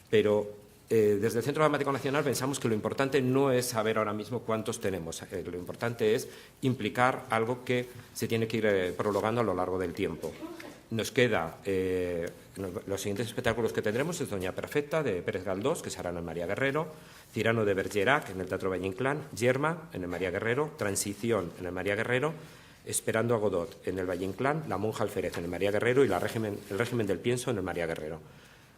pero desde el Centro Dramático Nacional pensamos que lo importante no es saber ahora mismo cuántos tenemos, lo importante es implicar algo que se tiene que ir prolongando a lo largo del tiempo. Nos queda, los siguientes espectáculos que tendremos es Doña Perfecta, de Pérez Galdós, que se hará en el María Guerrero, Cyrano de Bergerac, en el Teatro Valle Inclán, Yerma, en el María Guerrero, Transición, en el María Guerrero, Esperando a Godot, en el Valle Inclán, La monja Alférez, en el María Guerrero y el régimen del pienso, en el María Guerrero.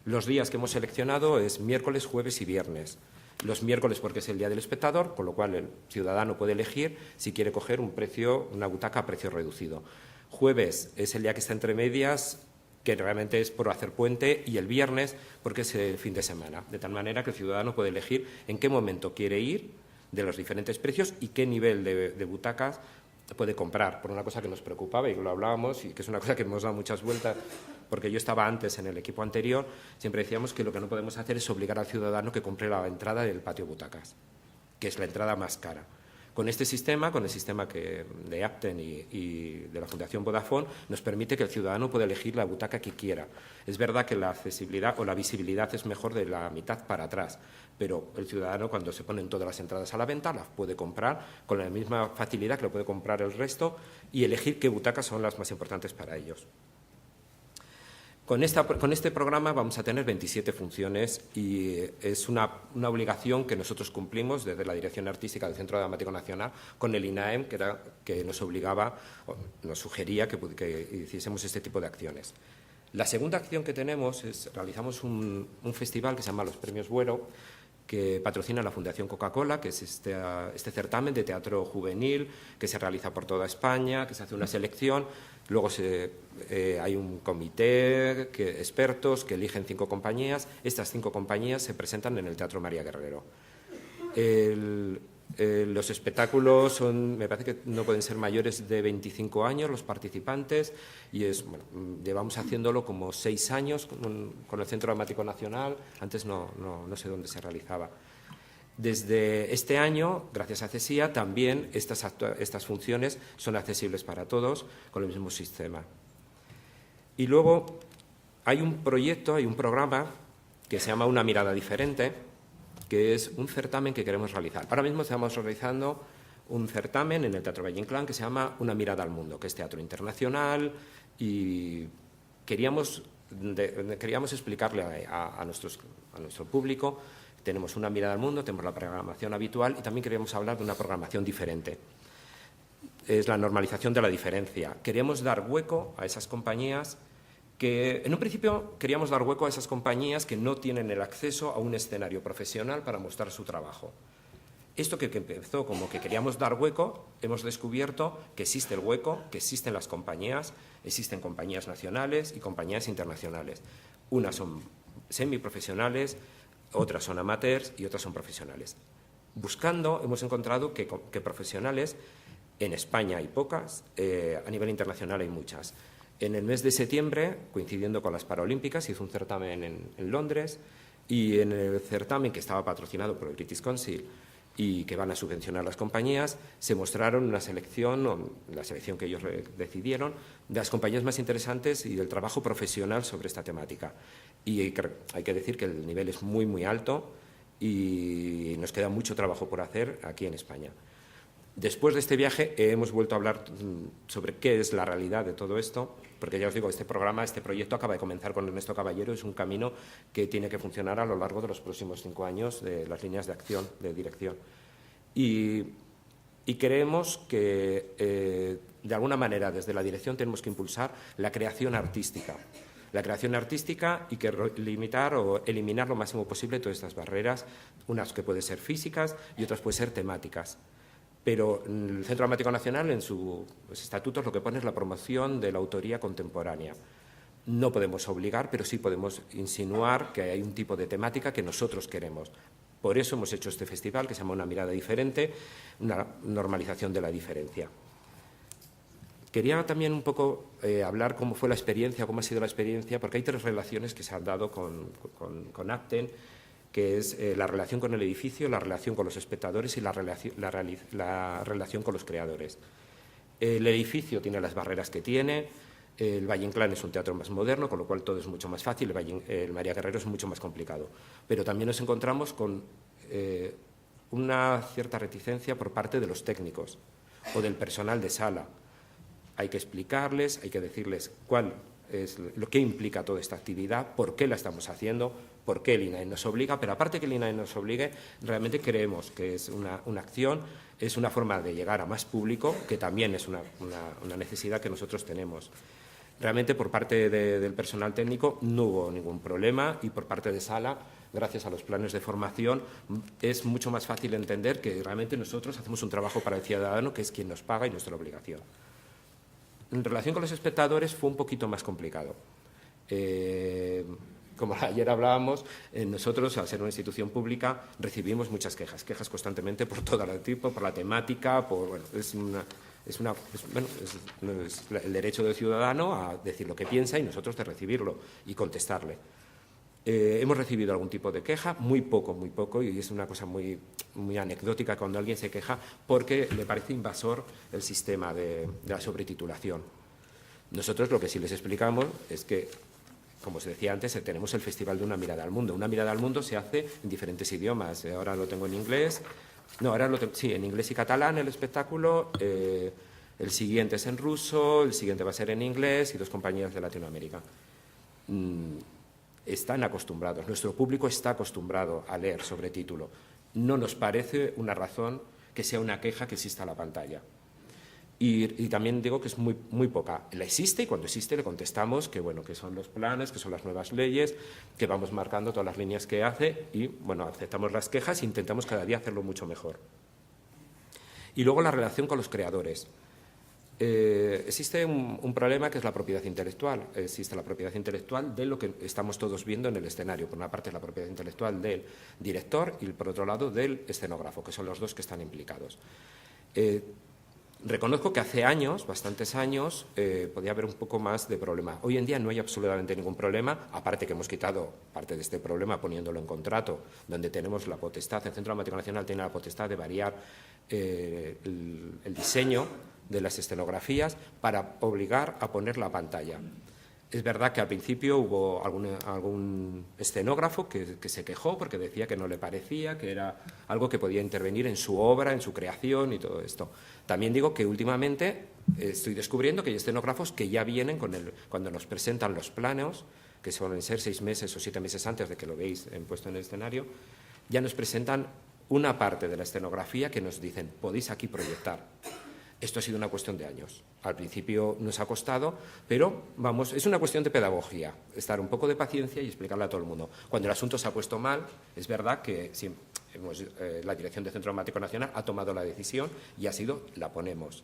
Los días que hemos seleccionado es miércoles, jueves y viernes. Los miércoles porque es el día del espectador, con lo cual el ciudadano puede elegir si quiere coger una butaca a precio reducido. Jueves es el día que está entre medias, que realmente es por hacer puente, y el viernes porque es el fin de semana, de tal manera que el ciudadano puede elegir en qué momento quiere ir, de los diferentes precios y qué nivel de butacas puede comprar, por una cosa que nos preocupaba y lo hablábamos y que es una cosa que hemos dado muchas vueltas, porque yo estaba antes en el equipo anterior, siempre decíamos que lo que no podemos hacer es obligar al ciudadano que compre la entrada del patio butacas, que es la entrada más cara. Con este sistema, con el sistema de Apten y de la Fundación Vodafone, nos permite que el ciudadano pueda elegir la butaca que quiera. Es verdad que la accesibilidad o la visibilidad es mejor de la mitad para atrás, pero el ciudadano, cuando se ponen todas las entradas a la venta, las puede comprar con la misma facilidad que lo puede comprar el resto y elegir qué butacas son las más importantes para ellos. Con este programa vamos a tener 27 funciones y es una obligación que nosotros cumplimos desde la Dirección Artística del Centro Dramático Nacional con el INAEM, que nos obligaba, nos sugería que hiciésemos este tipo de acciones. La segunda acción que tenemos es realizamos un festival que se llama Los Premios Buero, que patrocina la Fundación Coca-Cola, que es este certamen de teatro juvenil que se realiza por toda España, que se hace una selección. Luego hay un comité, expertos, que eligen 5 compañías. Estas 5 compañías se presentan en el Teatro María Guerrero. Los espectáculos me parece que no pueden ser mayores de 25 años los participantes y llevamos haciéndolo como 6 años con el Centro Dramático Nacional. Antes no sé dónde se realizaba. Desde este año, gracias a CESIA, también estas funciones son accesibles para todos con el mismo sistema. Y luego hay un proyecto, hay un programa que se llama Una mirada diferente, que es un certamen que queremos realizar. Ahora mismo estamos realizando un certamen en el Teatro Valle Inclán que se llama Una mirada al mundo, que es teatro internacional, y queríamos explicarle a nuestro público. Tenemos una mirada al mundo, tenemos la programación habitual y también queríamos hablar de una programación diferente. Es la normalización de la diferencia. Queríamos dar hueco a esas compañías que, en un principio, queríamos dar hueco a esas compañías que no tienen el acceso a un escenario profesional para mostrar su trabajo. Esto que empezó como que queríamos dar hueco, hemos descubierto que existe el hueco, que existen las compañías, existen compañías nacionales y compañías internacionales. Unas son semiprofesionales, otras son amateurs y otras son profesionales. Buscando, hemos encontrado que profesionales, en España hay pocas, a nivel internacional hay muchas. En el mes de septiembre, coincidiendo con las Paralímpicas, hizo un certamen en Londres, y en el certamen, que estaba patrocinado por el British Council y que van a subvencionar las compañías, se mostraron una selección, la selección que ellos decidieron, de las compañías más interesantes y del trabajo profesional sobre esta temática. Y hay que decir que el nivel es muy, muy alto y nos queda mucho trabajo por hacer aquí en España. Después de este viaje hemos vuelto a hablar sobre qué es la realidad de todo esto, porque ya os digo, este proyecto acaba de comenzar con Ernesto Caballero, es un camino que tiene que funcionar a lo largo de los próximos 5 años de las líneas de acción, de dirección. Y creemos que, de alguna manera, desde la dirección tenemos que impulsar la creación artística. Y que limitar o eliminar lo máximo posible todas estas barreras, unas que pueden ser físicas y otras pueden ser temáticas. Pero el Centro Dramático Nacional, en sus estatutos, lo que pone es la promoción de la autoría contemporánea. No podemos obligar, pero sí podemos insinuar que hay un tipo de temática que nosotros queremos. Por eso hemos hecho este festival, que se llama Una mirada diferente, una normalización de la diferencia. Quería también un poco hablar cómo fue la experiencia, cómo ha sido la experiencia, porque hay 3 relaciones que se han dado con Acten, que es la relación con el edificio, la relación con los espectadores y la relación con los creadores. El edificio tiene las barreras que tiene, el Valle Inclán es un teatro más moderno, con lo cual todo es mucho más fácil, el María Guerrero es mucho más complicado. Pero también nos encontramos con una cierta reticencia por parte de los técnicos o del personal de sala. Hay que explicarles, hay que decirles cuál es lo que implica toda esta actividad, por qué la estamos haciendo, por qué el INAE nos obliga, pero aparte que el INAE nos obligue, realmente creemos que es una acción, es una forma de llegar a más público, que también es una necesidad que nosotros tenemos. Realmente por parte del personal técnico no hubo ningún problema y por parte de sala, gracias a los planes de formación, es mucho más fácil entender que realmente nosotros hacemos un trabajo para el ciudadano, que es quien nos paga y nuestra obligación. En relación con los espectadores fue un poquito más complicado. Como ayer hablábamos, nosotros, al ser una institución pública, recibimos muchas quejas constantemente por todo el tipo, por la temática, es el derecho del ciudadano a decir lo que piensa y nosotros de recibirlo y contestarle. Hemos recibido algún tipo de queja, muy poco, y es una cosa muy, muy anecdótica cuando alguien se queja porque le parece invasor el sistema de la sobretitulación. Nosotros lo que sí les explicamos es que, como os decía antes, tenemos el Festival de Una mirada al mundo. Una mirada al mundo se hace en diferentes idiomas. Ahora lo tengo en inglés, en inglés y catalán el espectáculo, el siguiente es en ruso, el siguiente va a ser en inglés y 2 compañías de Latinoamérica. Están acostumbrados, nuestro público está acostumbrado a leer sobretítulo. No nos parece una razón que sea una queja que exista en la pantalla. Y también digo que es muy, muy poca. La existe y cuando existe le contestamos que, que son los planes, que son las nuevas leyes, que vamos marcando todas las líneas que hace y, aceptamos las quejas e intentamos cada día hacerlo mucho mejor. Y luego la relación con los creadores. Existe un problema que es la propiedad intelectual. Existe la propiedad intelectual de lo que estamos todos viendo en el escenario. Por una parte, la propiedad intelectual del director y, por otro lado, del escenógrafo, que son los 2 que están implicados. Reconozco que hace años, bastantes años, podía haber un poco más de problema. Hoy en día no hay absolutamente ningún problema, aparte que hemos quitado parte de este problema poniéndolo en contrato, donde tenemos la potestad, el Centro Dramático Nacional tiene la potestad de variar el diseño de las escenografías para obligar a poner la pantalla. Es verdad que al principio hubo algún escenógrafo que se quejó porque decía que no le parecía, que era algo que podía intervenir en su obra, en su creación y todo esto. También digo que últimamente estoy descubriendo que hay escenógrafos que ya vienen cuando nos presentan los planos, que suelen ser 6 meses o 7 meses antes de que lo veis puesto en el escenario, ya nos presentan una parte de la escenografía que nos dicen, podéis aquí proyectar. Esto ha sido una cuestión de años. Al principio nos ha costado, pero vamos, es una cuestión de pedagogía, estar un poco de paciencia y explicarle a todo el mundo. Cuando el asunto se ha puesto mal, es verdad que la Dirección de Centro Dramático Nacional ha tomado la decisión y ha sido, la ponemos.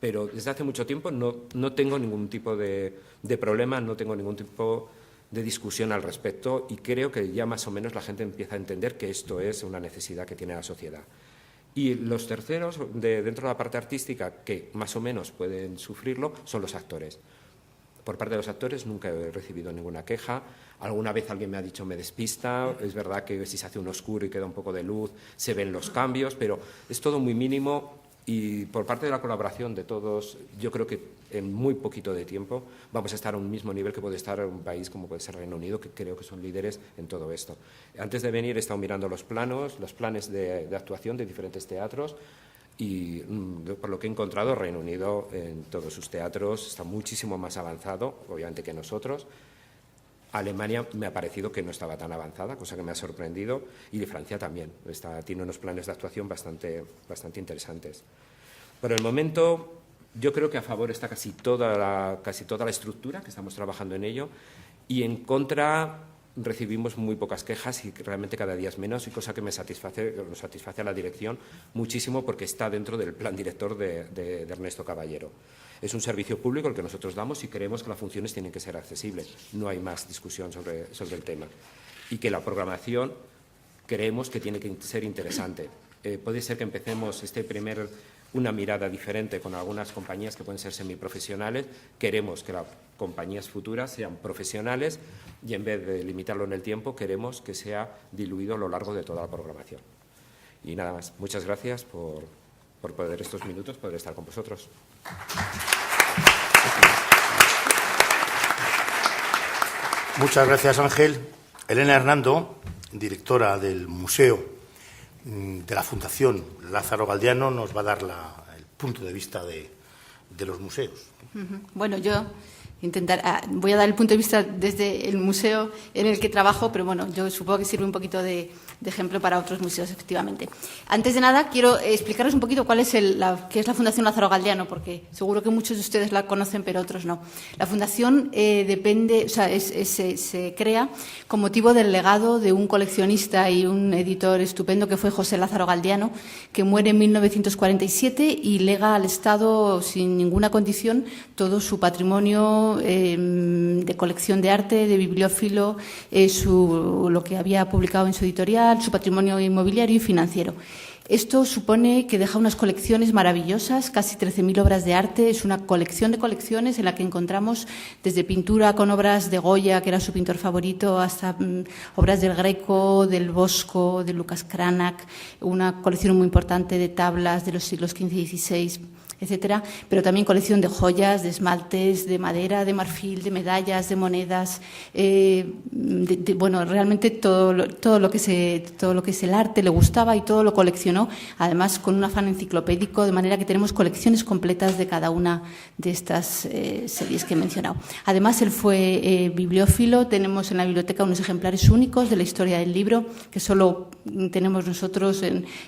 Pero desde hace mucho tiempo no tengo ningún tipo de problema, no tengo ningún tipo de discusión al respecto y creo que ya más o menos la gente empieza a entender que esto es una necesidad que tiene la sociedad. Y los terceros, dentro de la parte artística, que más o menos pueden sufrirlo, son los actores. Por parte de los actores nunca he recibido ninguna queja. Alguna vez alguien me ha dicho me despista. Es verdad que si se hace un oscuro y queda un poco de luz, se ven los cambios, pero es todo muy mínimo. Y por parte de la colaboración de todos, yo creo que en muy poquito de tiempo vamos a estar a un mismo nivel que puede estar un país como puede ser Reino Unido, que creo que son líderes en todo esto. Antes de venir he estado mirando los planes de actuación de diferentes teatros y por lo que he encontrado, Reino Unido en todos sus teatros está muchísimo más avanzado, obviamente, que nosotros. Alemania me ha parecido que no estaba tan avanzada, cosa que me ha sorprendido, y Francia también. Tiene unos planes de actuación bastante interesantes. Por el momento, yo creo que a favor está casi toda la estructura, que estamos trabajando en ello, y en contra recibimos muy pocas quejas y realmente cada día es menos, y cosa que nos satisface a la dirección muchísimo porque está dentro del plan director de Ernesto Caballero. Es un servicio público el que nosotros damos y creemos que las funciones tienen que ser accesibles. No hay más discusión sobre el tema. Y que la programación creemos que tiene que ser interesante. Puede ser que empecemos una mirada diferente con algunas compañías que pueden ser semiprofesionales. Queremos que las compañías futuras sean profesionales y en vez de limitarlo en el tiempo, queremos que sea diluido a lo largo de toda la programación. Y nada más. Muchas gracias por poder estos minutos poder estar con vosotros.
Muchas gracias, Ángel. Elena Hernando, directora del Museo de la Fundación Lázaro Galdiano, nos va a dar el punto de vista de los museos.
Bueno, yo voy a dar el punto de vista desde el museo en el que trabajo, pero bueno, yo supongo que sirve un poquito de ejemplo para otros museos, efectivamente. Antes de nada, quiero explicaros un poquito qué es la Fundación Lázaro Galdiano, porque seguro que muchos de ustedes la conocen, pero otros no. La Fundación se crea con motivo del legado de un coleccionista y un editor estupendo que fue José Lázaro Galdiano, que muere en 1947 y lega al Estado sin ninguna condición todo su patrimonio de colección de arte, de bibliófilo, lo que había publicado en su editorial, su patrimonio inmobiliario y financiero. Esto supone que deja unas colecciones maravillosas, casi 13.000 obras de arte. Es una colección de colecciones en la que encontramos desde pintura con obras de Goya, que era su pintor favorito, hasta obras del Greco, del Bosco, de Lucas Cranach, una colección muy importante de tablas de los siglos XV y XVI, etcétera, pero también colección de joyas, de esmaltes, de madera, de marfil, de medallas, de monedas, bueno, realmente todo lo que es el arte le gustaba y todo lo coleccionó, además con un afán enciclopédico, de manera que tenemos colecciones completas de cada una de estas series que he mencionado. Además, él fue bibliófilo, tenemos en la biblioteca unos ejemplares únicos de la historia del libro, que solo tenemos nosotros,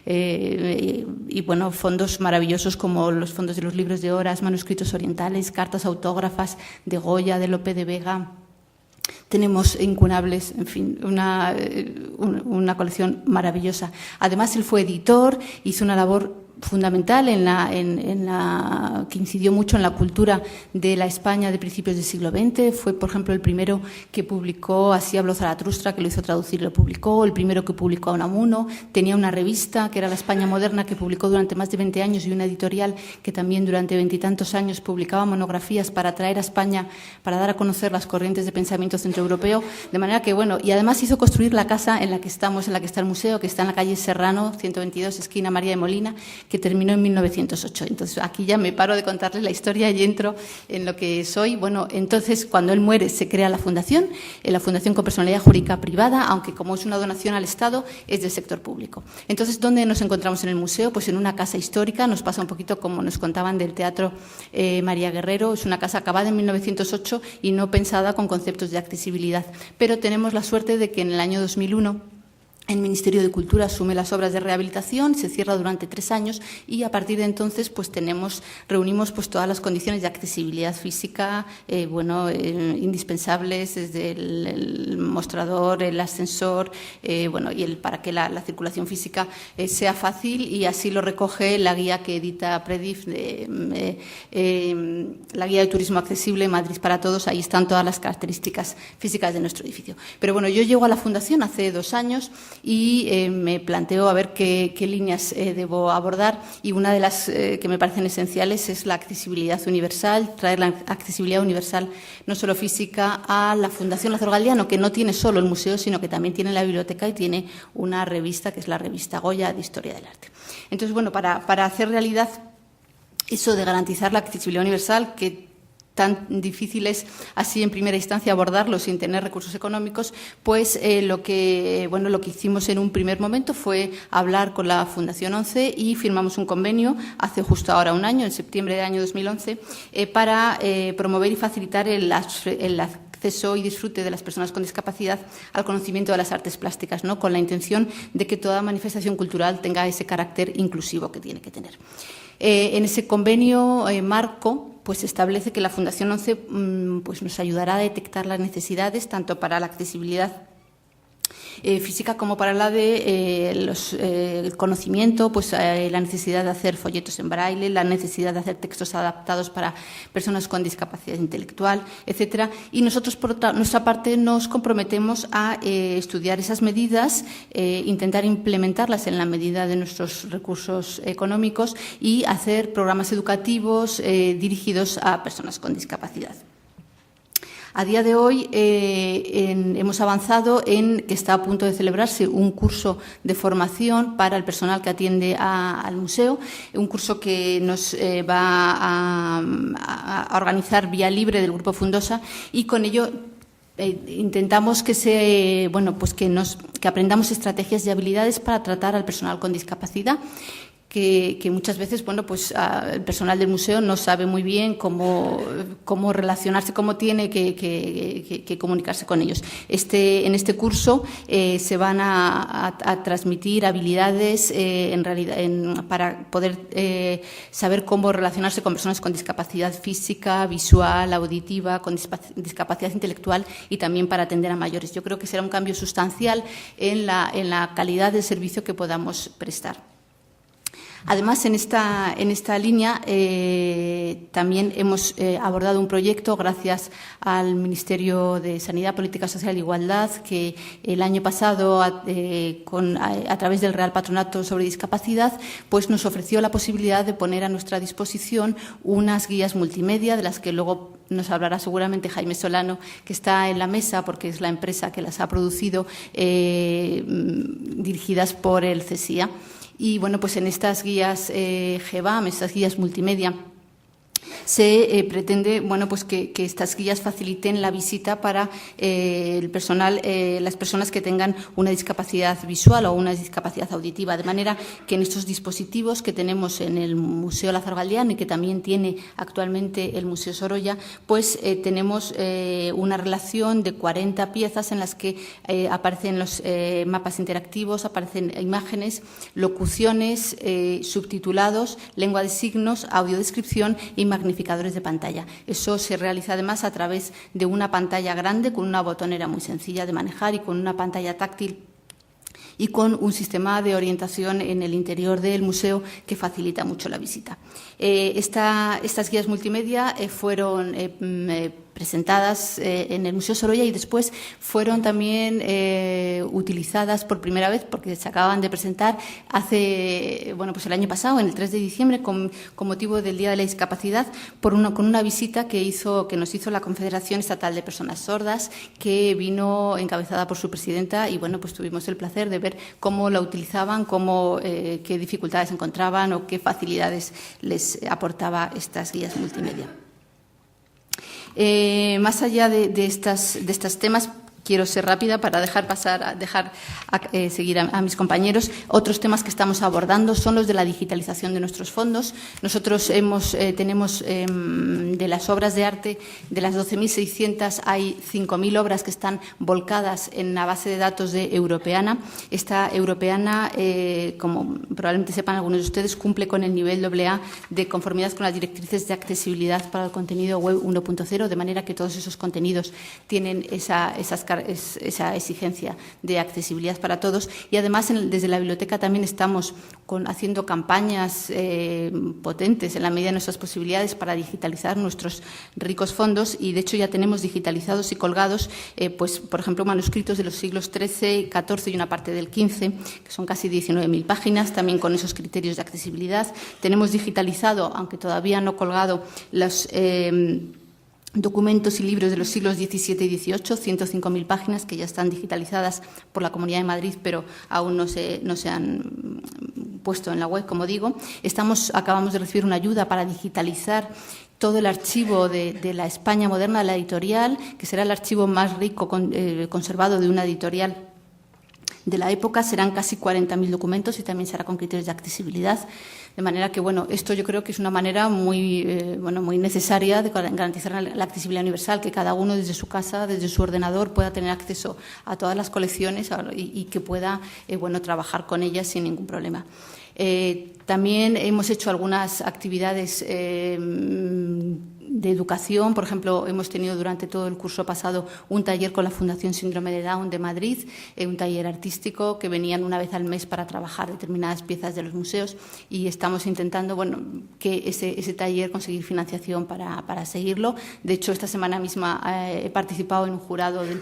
y bueno, fondos maravillosos como los fondos de los libros de horas, manuscritos orientales, cartas autógrafas de Goya, de Lope de Vega. Tenemos incunables, en fin, una colección maravillosa. Además, él fue editor, hizo una labor fundamental que incidió mucho en la cultura de la España de principios del siglo XX. Fue, por ejemplo, el primero que publicó Así habló Zaratustra, que lo hizo traducir y lo publicó, el primero que publicó a Unamuno. Tenía una revista, que era La España Moderna, que publicó durante más de 20 años, y una editorial que también durante 20 y tantos años publicaba monografías para traer a España, para dar a conocer las corrientes de pensamiento centroeuropeo. De manera que, bueno, y además hizo construir la casa en la que estamos, en la que está el museo, que está en la calle Serrano, 122, esquina María de Molina, que que terminó en 1908. Entonces, aquí ya me paro de contarles la historia y entro en lo que soy. Bueno, entonces, cuando él muere, se crea la fundación con personalidad jurídica privada, aunque como es una donación al Estado, es del sector público. Entonces, ¿dónde nos encontramos en el museo? Pues en una casa histórica. Nos pasa un poquito como nos contaban del Teatro María Guerrero. Es una casa acabada en 1908 y no pensada con conceptos de accesibilidad. Pero tenemos la suerte de que en el año 2001 el Ministerio de Cultura asume las obras de rehabilitación, se cierra durante 3 años y a partir de entonces pues reunimos pues todas las condiciones de accesibilidad física indispensables, desde el mostrador, el ascensor, y para que la circulación física sea fácil, y así lo recoge la guía que edita Predif, la guía de turismo accesible Madrid para todos. Ahí están todas las características físicas de nuestro edificio. Pero bueno, yo llego a la Fundación hace 2 años y me planteo a ver qué líneas debo abordar, y una de las que me parecen esenciales es la accesibilidad universal, traer la accesibilidad universal no solo física a la Fundación Lázaro Galdiano, que no tiene solo el museo, sino que también tiene la biblioteca y tiene una revista que es la revista Goya de Historia del Arte. Entonces, bueno, para hacer realidad eso de garantizar la accesibilidad universal, que tan difícil es así en primera instancia abordarlo sin tener recursos económicos, pues lo que hicimos en un primer momento fue hablar con la Fundación 11 y firmamos un convenio hace justo ahora 1 año, en septiembre del año 2011, para promover y facilitar el acceso y disfrute de las personas con discapacidad al conocimiento de las artes plásticas, ¿no?, con la intención de que toda manifestación cultural tenga ese carácter inclusivo que tiene que tener. En ese convenio marco pues establece que la Fundación 11 pues nos ayudará a detectar las necesidades tanto para la accesibilidad física como para la de el conocimiento, pues la necesidad de hacer folletos en braille, la necesidad de hacer textos adaptados para personas con discapacidad intelectual, etcétera. Y nosotros, por nuestra parte, nos comprometemos a estudiar esas medidas, intentar implementarlas en la medida de nuestros recursos económicos y hacer programas educativos dirigidos a personas con discapacidad. A día de hoy hemos avanzado en que está a punto de celebrarse un curso de formación para el personal que atiende al museo, un curso que nos va a organizar vía libre del Grupo Fundosa, y con ello intentamos que aprendamos estrategias y habilidades para tratar al personal con discapacidad. Que muchas veces, el personal del museo no sabe muy bien cómo relacionarse, cómo tiene que comunicarse con ellos. En este curso se van a transmitir habilidades para poder saber cómo relacionarse con personas con discapacidad física, visual, auditiva, con discapacidad intelectual, y también para atender a mayores. Yo creo que será un cambio sustancial en la calidad del servicio que podamos prestar. Además, en esta línea también hemos abordado un proyecto gracias al Ministerio de Sanidad, Política Social e Igualdad, que el año pasado, a través del Real Patronato sobre Discapacidad, pues nos ofreció la posibilidad de poner a nuestra disposición unas guías multimedia, de las que luego nos hablará seguramente Jaime Solano, que está en la mesa porque es la empresa que las ha producido, dirigidas por el CESIA. Y pues en estas guías GEVAM, estas guías multimedia, se pretende que estas guías faciliten la visita para el personal, las personas que tengan una discapacidad visual o una discapacidad auditiva, de manera que en estos dispositivos que tenemos en el Museo Lázaro Galdiano y que también tiene actualmente el Museo Sorolla, pues tenemos una relación de 40 piezas en las que aparecen los mapas interactivos, aparecen imágenes, locuciones, subtitulados, lengua de signos, audiodescripción y magnificadores de pantalla. Eso se realiza además a través de una pantalla grande con una botonera muy sencilla de manejar y con una pantalla táctil y con un sistema de orientación en el interior del museo que facilita mucho la visita. Estas guías multimedia fueron presentadas en el Museo Sorolla y después fueron también utilizadas por primera vez porque se acaban de presentar pues el año pasado, en el 3 de diciembre, con motivo del Día de la Discapacidad, con una visita que nos hizo la Confederación Estatal de Personas Sordas, que vino encabezada por su presidenta y pues tuvimos el placer de ver cómo la utilizaban, qué dificultades encontraban o qué facilidades les aportaba estas guías multimedia. Más allá de estos temas, quiero ser rápida para dejar seguir a mis compañeros. Otros temas que estamos abordando son los de la digitalización de nuestros fondos. Nosotros tenemos de las obras de arte, de las 12.600, hay 5.000 obras que están volcadas en la base de datos de Europeana. Esta Europeana, como probablemente sepan algunos de ustedes, cumple con el nivel AA de conformidad con las directrices de accesibilidad para el contenido web 1.0, de manera que todos esos contenidos tienen esa exigencia de accesibilidad para todos. Y además, desde la biblioteca también estamos haciendo campañas potentes en la medida de nuestras posibilidades para digitalizar nuestros ricos fondos y, de hecho, ya tenemos digitalizados y colgados, por ejemplo, manuscritos de los siglos XIII, XIV y una parte del XV, que son casi 19.000 páginas, también con esos criterios de accesibilidad. Tenemos digitalizado, aunque todavía no colgado, los documentos y libros de los siglos XVII y XVIII, 105.000 páginas que ya están digitalizadas por la Comunidad de Madrid, pero aún no se han puesto en la web, como digo. Acabamos de recibir una ayuda para digitalizar todo el archivo de la España moderna, de la editorial, que será el archivo más rico conservado de una editorial de la época. Serán casi 40.000 documentos y también será con criterios de accesibilidad. De manera que, esto yo creo que es una manera muy necesaria de garantizar la accesibilidad universal, que cada uno desde su casa, desde su ordenador, pueda tener acceso a todas las colecciones y que pueda trabajar con ellas sin ningún problema. También hemos hecho algunas actividades de educación. Por ejemplo, hemos tenido durante todo el curso pasado un taller con la Fundación Síndrome de Down de Madrid, un taller artístico que venían una vez al mes para trabajar determinadas piezas de los museos y estamos intentando que ese taller conseguir financiación para seguirlo. De hecho, esta semana misma he participado en un jurado del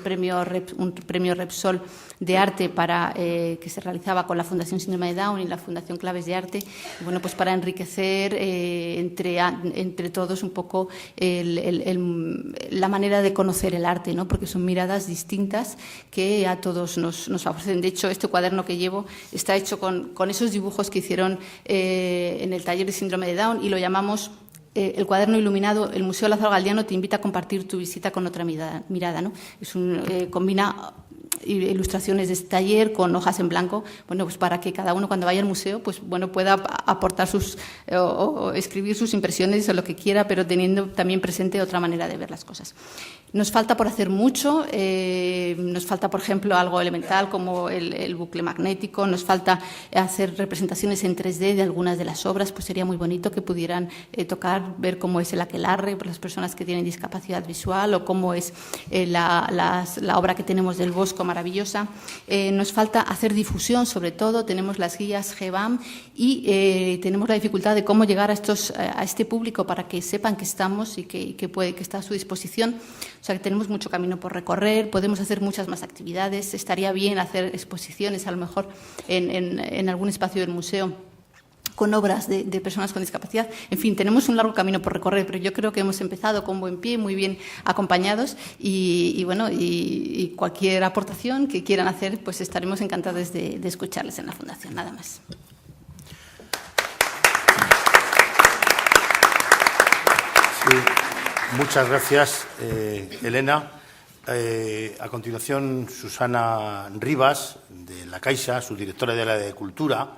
un premio Repsol de arte que se realizaba con la Fundación Síndrome de Down y la Fundación Claves de Arte, pues para enriquecer entre todos un poco la manera de conocer el arte, ¿no? Porque son miradas distintas que a todos nos favorecen. De hecho, este cuaderno que llevo está hecho con esos dibujos que hicieron en el taller de síndrome de Down y lo llamamos el cuaderno iluminado. El Museo Lázaro Galdiano te invita a compartir tu visita con otra mirada, ¿no? Combina ilustraciones de este taller con hojas en blanco, pues para que cada uno cuando vaya al museo pueda aportar o escribir sus impresiones o lo que quiera, pero teniendo también presente otra manera de ver las cosas. Nos falta por hacer mucho, nos falta, por ejemplo, algo elemental como el bucle magnético, nos falta hacer representaciones en 3D de algunas de las obras, pues sería muy bonito que pudieran ver cómo es el aquelarre por las personas que tienen discapacidad visual o cómo es la obra que tenemos del Bosco, maravillosa. Nos falta hacer difusión, sobre todo, tenemos las guías GBAM y tenemos la dificultad de cómo llegar a este público para que sepan que estamos y que está a su disposición. O sea, que tenemos mucho camino por recorrer, podemos hacer muchas más actividades, estaría bien hacer exposiciones, a lo mejor en algún espacio del museo con obras de personas con discapacidad. En fin, tenemos un largo camino por recorrer, pero yo creo que hemos empezado con buen pie, muy bien acompañados y cualquier aportación que quieran hacer, pues estaremos encantados de escucharles en la Fundación. Nada más.
Sí. Muchas gracias, Elena. A continuación, Susana Rivas, de la Caixa, su directora de la de Cultura,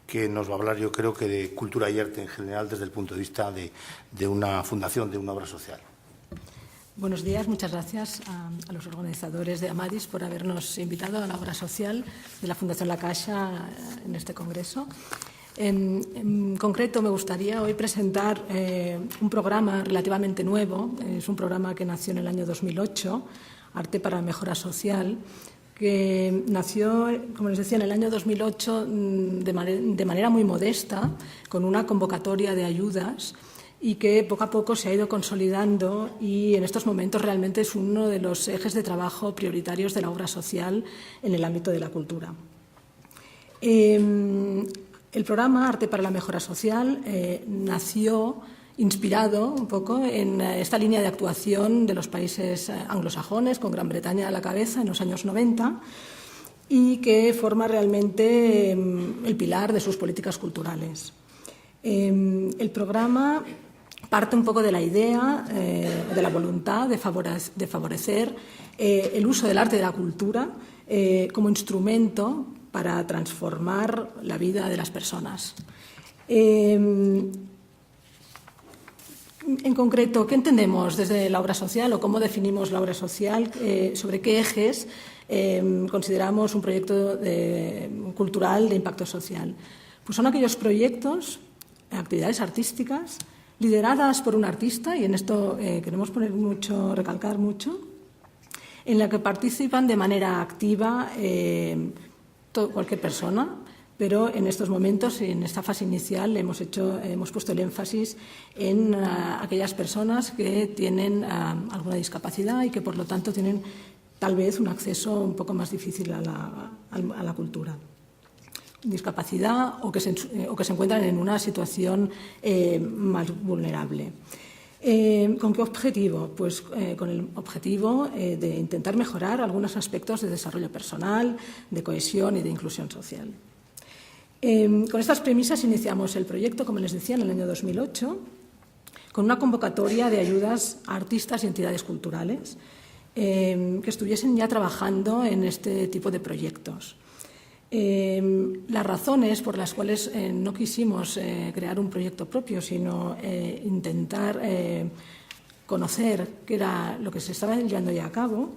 que nos va a hablar, yo creo que de cultura y arte en general desde el punto de vista de una fundación, de una obra social.
Buenos días, muchas gracias a los organizadores de Amadis por habernos invitado a la obra social de la Fundación La Caixa en este congreso. En concreto, me gustaría hoy presentar un programa relativamente nuevo. Es un programa que nació en el año 2008, Arte para Mejora Social, que nació, como les decía, en el año 2008 de manera muy modesta, con una convocatoria de ayudas y que poco a poco se ha ido consolidando y en estos momentos realmente es uno de los ejes de trabajo prioritarios de la obra social en el ámbito de la cultura. El programa Arte para la Mejora Social nació inspirado un poco en esta línea de actuación de los países anglosajones, con Gran Bretaña a la cabeza en los años 90, y que forma realmente el pilar de sus políticas culturales. El programa parte un poco de la idea, de la voluntad de favorecer el uso del arte y de la cultura como instrumento para transformar la vida de las personas. En concreto, ¿qué entendemos desde la obra social o cómo definimos la obra social? ¿Sobre qué ejes consideramos un proyecto cultural de impacto social? Pues son aquellos proyectos, actividades artísticas, lideradas por un artista, y en esto queremos recalcar mucho, en la que participan de manera activa cualquier persona, pero en estos momentos, en esta fase inicial, hemos puesto el énfasis en aquellas personas que tienen alguna discapacidad y que, por lo tanto, tienen tal vez un acceso un poco más difícil a la cultura. Discapacidad o que se encuentran en una situación más vulnerable. ¿Con qué objetivo? Pues con el objetivo de intentar mejorar algunos aspectos de desarrollo personal, de cohesión y de inclusión social. Con estas premisas iniciamos el proyecto, como les decía, en el año 2008, con una convocatoria de ayudas a artistas y entidades culturales que estuviesen ya trabajando en este tipo de proyectos. Las razones por las cuales no quisimos crear un proyecto propio, sino intentar conocer qué era lo que se estaba llevando ya a cabo,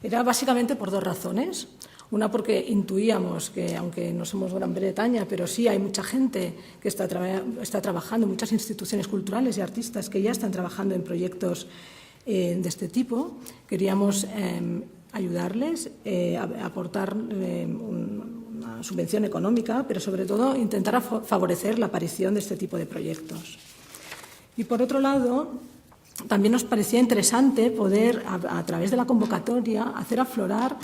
era básicamente por dos razones. Una, porque intuíamos que, aunque no somos Gran Bretaña, pero sí hay mucha gente que está trabajando, muchas instituciones culturales y artistas que ya están trabajando en proyectos de este tipo. Queríamos ayudarles, aportar una subvención económica, pero sobre todo intentar favorecer la aparición de este tipo de proyectos. Y por otro lado, también nos parecía interesante poder, a través de la convocatoria, hacer aflorar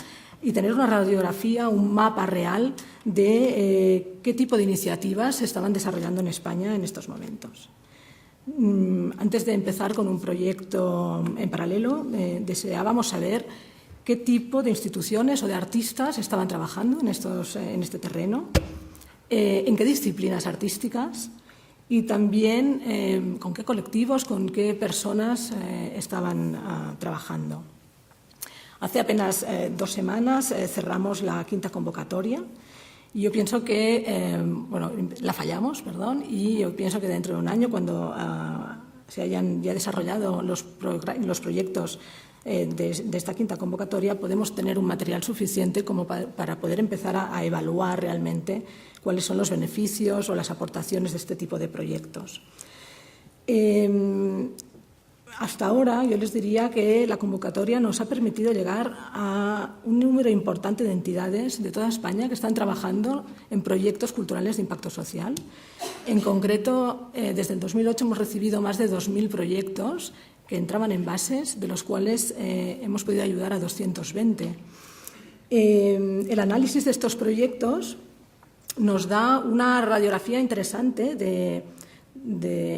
y tener una radiografía, un mapa real de qué tipo de iniciativas se estaban desarrollando en España en estos momentos. Antes de empezar con un proyecto en paralelo, deseábamos saber qué tipo de instituciones o de artistas estaban trabajando en este terreno, en qué disciplinas artísticas y también con qué colectivos, con qué personas estaban trabajando. Hace apenas 2 semanas cerramos la 5ª convocatoria y yo pienso que, la fallamos, y yo pienso que dentro de un año, cuando se hayan ya desarrollado los proyectos de esta 5ª convocatoria, podemos tener un material suficiente como para poder empezar a evaluar realmente cuáles son los beneficios o las aportaciones de este tipo de proyectos. Hasta ahora yo les diría que la convocatoria nos ha permitido llegar a un número importante de entidades de toda España que están trabajando en proyectos culturales de impacto social. En concreto, desde el 2008 hemos recibido más de 2.000 proyectos que entraban en bases, de los cuales hemos podido ayudar a 220. El análisis de estos proyectos nos da una radiografía interesante de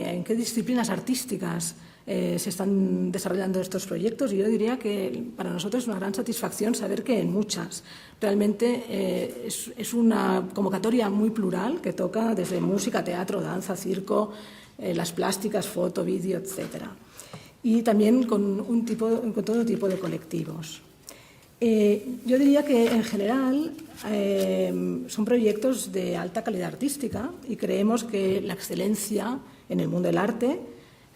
en qué disciplinas artísticas se están desarrollando estos proyectos, y yo diría que para nosotros es una gran satisfacción saber que en muchas. Realmente es una convocatoria muy plural que toca desde música, teatro, danza, circo, las plásticas, foto, vídeo, etc. Y también con todo tipo de colectivos. Yo diría que en general son proyectos de alta calidad artística y creemos que la excelencia en el mundo del arte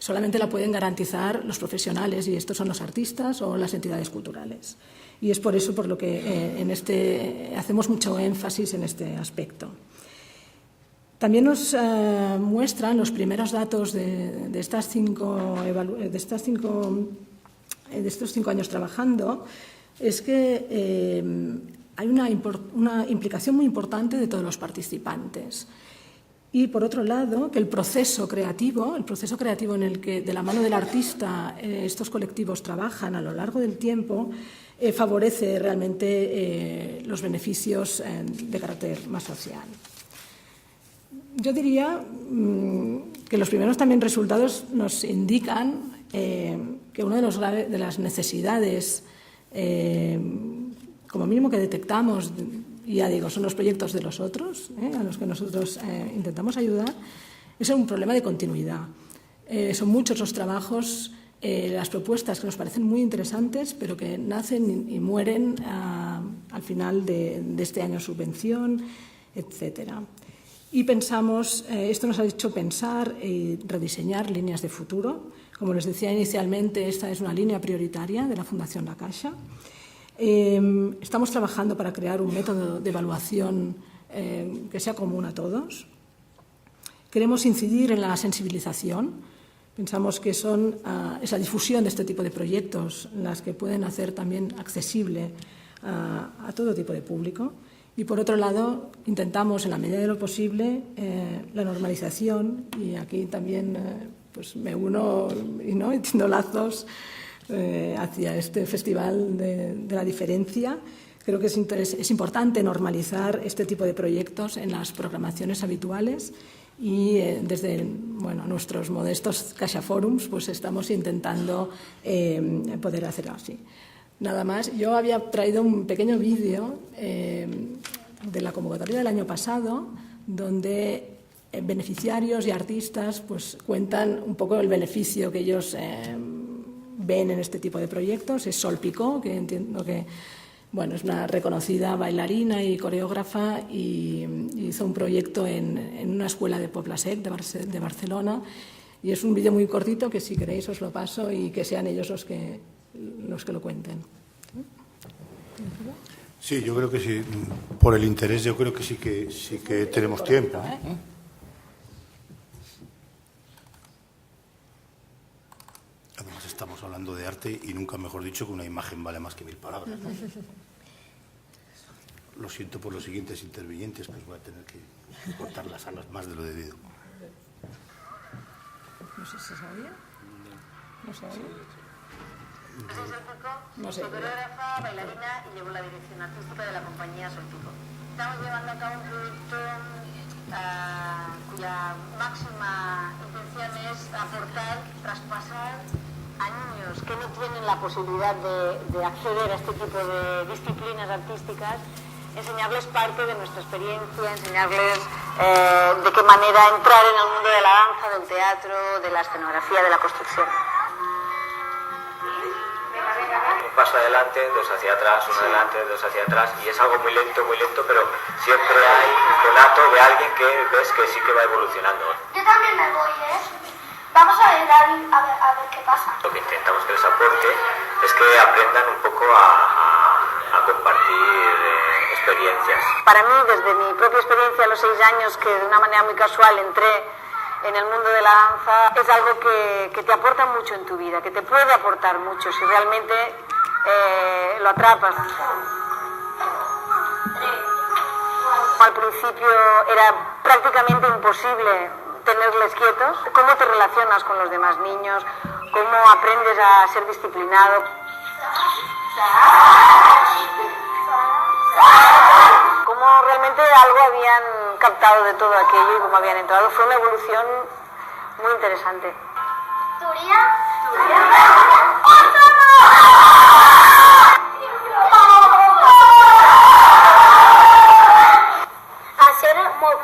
solamente la pueden garantizar los profesionales, y estos son los artistas o las entidades culturales. Y es por eso por lo que hacemos mucho énfasis en este aspecto. También nos muestran los primeros datos de estos 5 años trabajando, es que hay una implicación muy importante de todos los participantes. Y, por otro lado, que el proceso creativo en el que, de la mano del artista, estos colectivos trabajan a lo largo del tiempo, favorece realmente los beneficios de carácter más social. Yo diría que los primeros también resultados nos indican que una de las necesidades, como mínimo que detectamos, y ya digo, son los proyectos de los otros, a los que nosotros intentamos ayudar, es un problema de continuidad. Son muchos los trabajos, las propuestas que nos parecen muy interesantes, pero que nacen y mueren al final de este año subvención, etcétera. Y pensamos, esto nos ha hecho pensar y rediseñar líneas de futuro. Como les decía inicialmente, esta es una línea prioritaria de la Fundación La Caixa. Estamos trabajando para crear un método de evaluación que sea común a todos. Queremos incidir en la sensibilización. Pensamos que es la difusión de este tipo de proyectos las que pueden hacer también accesible a todo tipo de público. Y, por otro lado, intentamos, en la medida de lo posible, la normalización, y aquí también pues me uno y tiendo lazos hacia este Festival de la Diferencia. Creo que es importante normalizar este tipo de proyectos en las programaciones habituales y desde nuestros modestos Caixa Forums pues estamos intentando poder hacerlo así. Nada más. Yo había traído un pequeño vídeo de la convocatoria del año pasado, donde beneficiarios y artistas pues cuentan un poco el beneficio que ellos ven en este tipo de proyectos. Es Sol Picó, que entiendo que es una reconocida bailarina y coreógrafa, y hizo un proyecto en una escuela de Poblasec de Barcelona, y es un vídeo muy cortito que, si queréis, os lo paso y que sean ellos los que lo cuenten.
Sí, yo creo que sí. Por el interés, yo creo que sí que tenemos tiempo. Además, estamos hablando de arte y nunca mejor dicho que una imagen vale más que 1000 palabras, ¿no? Lo siento por los siguientes intervinientes, pues voy a tener que cortar las alas más de lo debido.
No sé si se sabía. No se oye.
Soy Sol Picó, soy coreógrafa, bailarina y llevo la dirección artística de la compañía Sol Picó. Estamos llevando a cabo un proyecto cuya máxima intención es aportar, traspasar a niños que no tienen la posibilidad de acceder a este tipo de disciplinas artísticas, enseñarles parte de nuestra experiencia, enseñarles de qué manera entrar en el mundo de la danza, del teatro, de la escenografía, de la construcción.
Un paso adelante, dos hacia atrás, uno adelante, dos hacia atrás, y es algo muy lento, pero siempre hay un conato de alguien que ves que sí que va evolucionando.
Yo también me voy, ¿eh? Vamos a ver qué pasa.
Lo que intentamos que les aporte es que aprendan un poco a compartir experiencias.
Para mí, desde mi propia experiencia a los 6 años, que de una manera muy casual entré en el mundo de la danza, es algo que te aporta mucho en tu vida, que te puede aportar mucho si realmente lo atrapas. Al principio era prácticamente imposible tenerles quietos. ¿Cómo te relacionas con los demás niños? ¿Cómo aprendes a ser disciplinado? Cómo realmente algo habían captado de todo aquello y cómo habían entrado. Fue una evolución muy interesante.
Hacer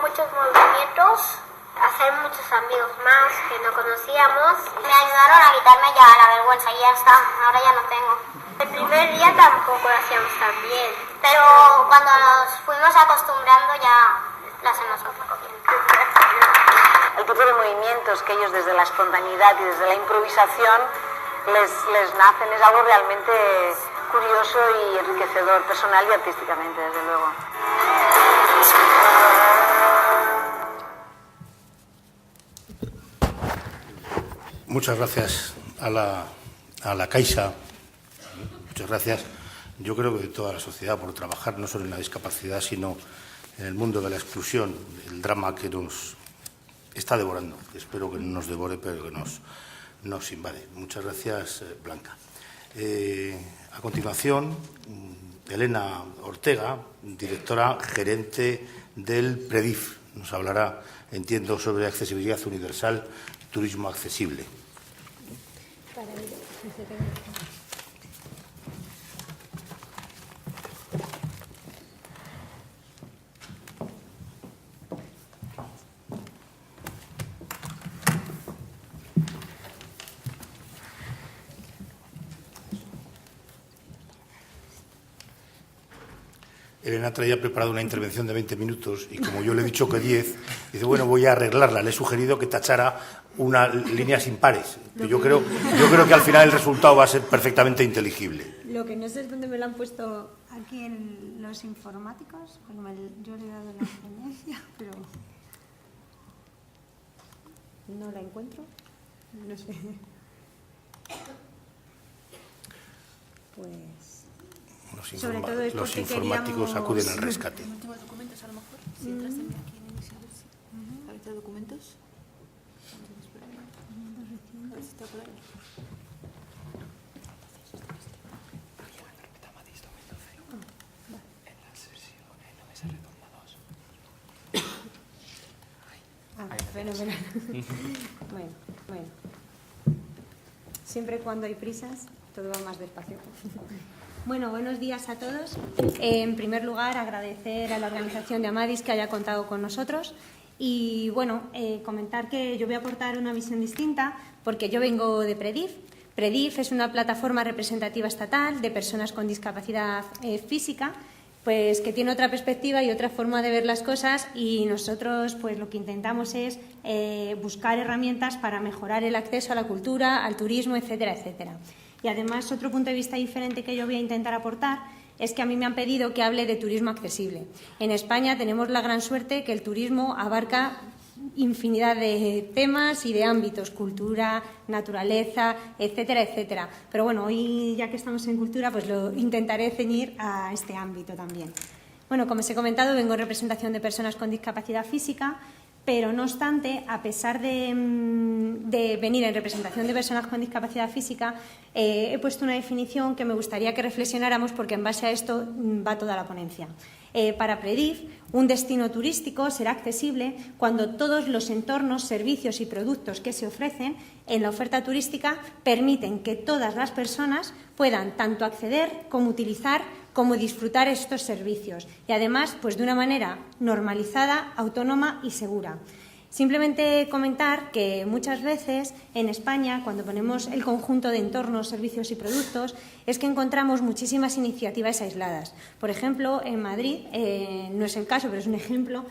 muchos movimientos, hacer muchos amigos más que no conocíamos. Me ayudaron a quitarme ya la vergüenza y ya está, ahora ya no tengo. El primer día tampoco lo hacíamos tan bien, pero cuando nos fuimos acostumbrando ya lo hacemos un poco bien.
El tipo de movimientos que ellos desde la espontaneidad y desde la improvisación les nacen es algo realmente curioso y enriquecedor, personal y artísticamente, desde luego.
Muchas gracias a la Caixa. Muchas gracias. Yo creo que de toda la sociedad por trabajar no solo en la discapacidad, sino en el mundo de la exclusión, el drama que nos está devorando. Espero que no nos devore, pero que nos invade. Muchas gracias, Blanca. A continuación, Elena Ortega, directora gerente del PREDIF. Nos hablará, entiendo, sobre accesibilidad universal, turismo accesible. Elena traía preparada una intervención de 20 minutos y como yo le he dicho que 10, dice, bueno, voy a arreglarla. Le he sugerido que tachara una línea sin pares. Yo creo que al final el resultado va a ser perfectamente inteligible.
Lo que no sé es dónde me lo han puesto aquí en los informáticos, porque yo le he dado la referencia, pero no la encuentro. No sé. Pues...
Los informáticos acuden al rescate.
Últimos documentos, a lo mejor. Si entras aquí en iniciar, ahorita documentos. A ver si está por ahí.
Fenomenal. Bueno. Siempre cuando hay prisas, todo va más despacio. Bueno, buenos días a todos. En primer lugar, agradecer a la organización de Amadis que haya contado con nosotros y, bueno, comentar que yo voy a aportar una visión distinta porque yo vengo de PREDIF. PREDIF es una plataforma representativa estatal de personas con discapacidad física, pues que tiene otra perspectiva y otra forma de ver las cosas y nosotros pues lo que intentamos es buscar herramientas para mejorar el acceso a la cultura, al turismo, etcétera, etcétera. Y además, otro punto de vista diferente que yo voy a intentar aportar es que a mí me han pedido que hable de turismo accesible. En España tenemos la gran suerte que el turismo abarca infinidad de temas y de ámbitos, cultura, naturaleza, etcétera, etcétera. Pero bueno, hoy ya que estamos en cultura, pues lo intentaré ceñir a este ámbito también. Bueno, como os he comentado, vengo en representación de personas con discapacidad física, pero no obstante, a pesar de venir en representación de personas con discapacidad física, he puesto una definición que me gustaría que reflexionáramos porque en base a esto va toda la ponencia. Para PREDIF, un destino turístico será accesible cuando todos los entornos, servicios y productos que se ofrecen en la oferta turística permiten que todas las personas puedan tanto acceder como utilizar como disfrutar estos servicios y además pues de una manera normalizada, autónoma y segura. Simplemente comentar que muchas veces en España, cuando ponemos el conjunto de entornos, servicios y productos, es que encontramos muchísimas iniciativas aisladas. Por ejemplo, en Madrid, no es el caso, pero es un ejemplo,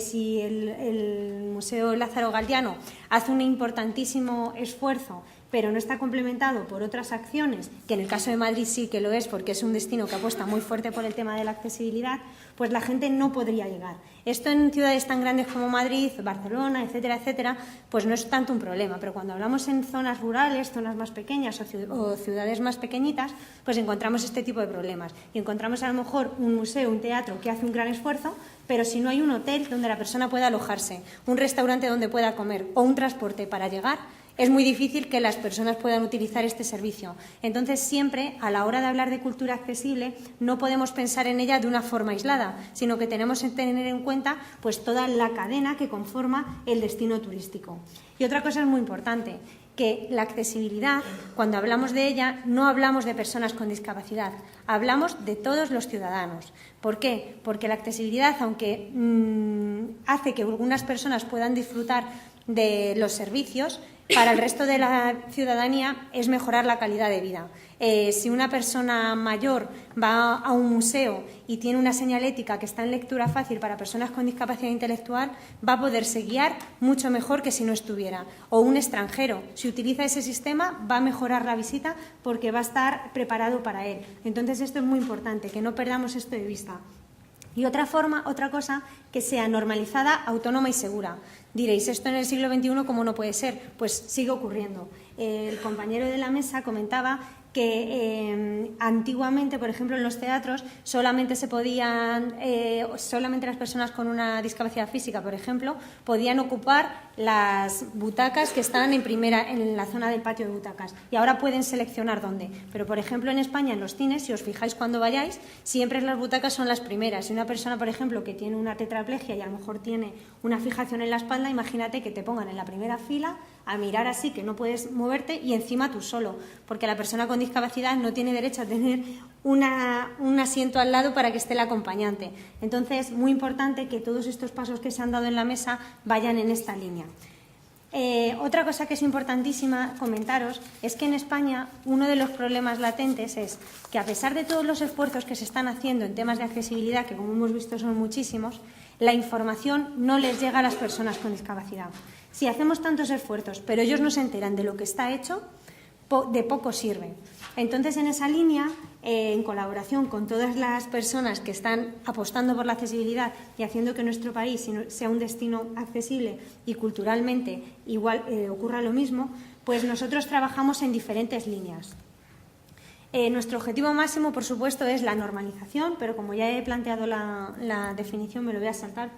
si el Museo Lázaro Galdiano hace un importantísimo esfuerzo pero no está complementado por otras acciones, que en el caso de Madrid sí que lo es porque es un destino que apuesta muy fuerte por el tema de la accesibilidad, pues la gente no podría llegar. Esto en ciudades tan grandes como Madrid, Barcelona, etcétera, etcétera, pues no es tanto un problema, pero cuando hablamos en zonas rurales, zonas más pequeñas o ciudades más pequeñitas, pues encontramos este tipo de problemas. Y encontramos a lo mejor un museo, un teatro que hace un gran esfuerzo, pero si no hay un hotel donde la persona pueda alojarse, un restaurante donde pueda comer o un transporte para llegar, es muy difícil que las personas puedan utilizar este servicio. Entonces, siempre, a la hora de hablar de cultura accesible, no podemos pensar en ella de una forma aislada, sino que tenemos que tener en cuenta pues, toda la cadena que conforma el destino turístico. Y otra cosa es muy importante, que la accesibilidad, cuando hablamos de ella, no hablamos de personas con discapacidad, hablamos de todos los ciudadanos. ¿Por qué? Porque la accesibilidad, aunque hace que algunas personas puedan disfrutar de los servicios, para el resto de la ciudadanía es mejorar la calidad de vida. Si una persona mayor va a un museo y tiene una señalética que está en lectura fácil para personas con discapacidad intelectual, va a poderse guiar mucho mejor que si no estuviera. O un extranjero, si utiliza ese sistema, va a mejorar la visita porque va a estar preparado para él. Entonces, esto es muy importante, que no perdamos esto de vista. Y otra cosa, que sea normalizada, autónoma y segura. Diréis, ¿esto en el siglo XXI cómo no puede ser? Pues sigue ocurriendo. El compañero de la mesa comentaba que antiguamente, por ejemplo, en los teatros solamente las personas con una discapacidad física, por ejemplo, podían ocupar las butacas que estaban en la zona del patio de butacas, y ahora pueden seleccionar dónde. Pero, por ejemplo, en España, en los cines, si os fijáis cuando vayáis, siempre las butacas son las primeras. Si una persona, por ejemplo, que tiene una tetraplegia y a lo mejor tiene una fijación en la espalda, imagínate que te pongan en la primera fila a mirar así, que no puedes moverte, y encima tú solo, porque la persona con discapacidad no tiene derecho a tener un asiento al lado para que esté el acompañante. Entonces, muy importante que todos estos pasos que se han dado en la mesa vayan en esta línea. Otra cosa que es importantísima comentaros es que en España uno de los problemas latentes es que, a pesar de todos los esfuerzos que se están haciendo en temas de accesibilidad, que como hemos visto son muchísimos, la información no les llega a las personas con discapacidad. Si hacemos tantos esfuerzos, pero ellos no se enteran de lo que está hecho, de poco sirve. Entonces, en esa línea, en colaboración con todas las personas que están apostando por la accesibilidad y haciendo que nuestro país sea un destino accesible y culturalmente igual ocurra lo mismo, pues nosotros trabajamos en diferentes líneas. Nuestro objetivo máximo, por supuesto, es la normalización, pero como ya he planteado la definición, me lo voy a saltar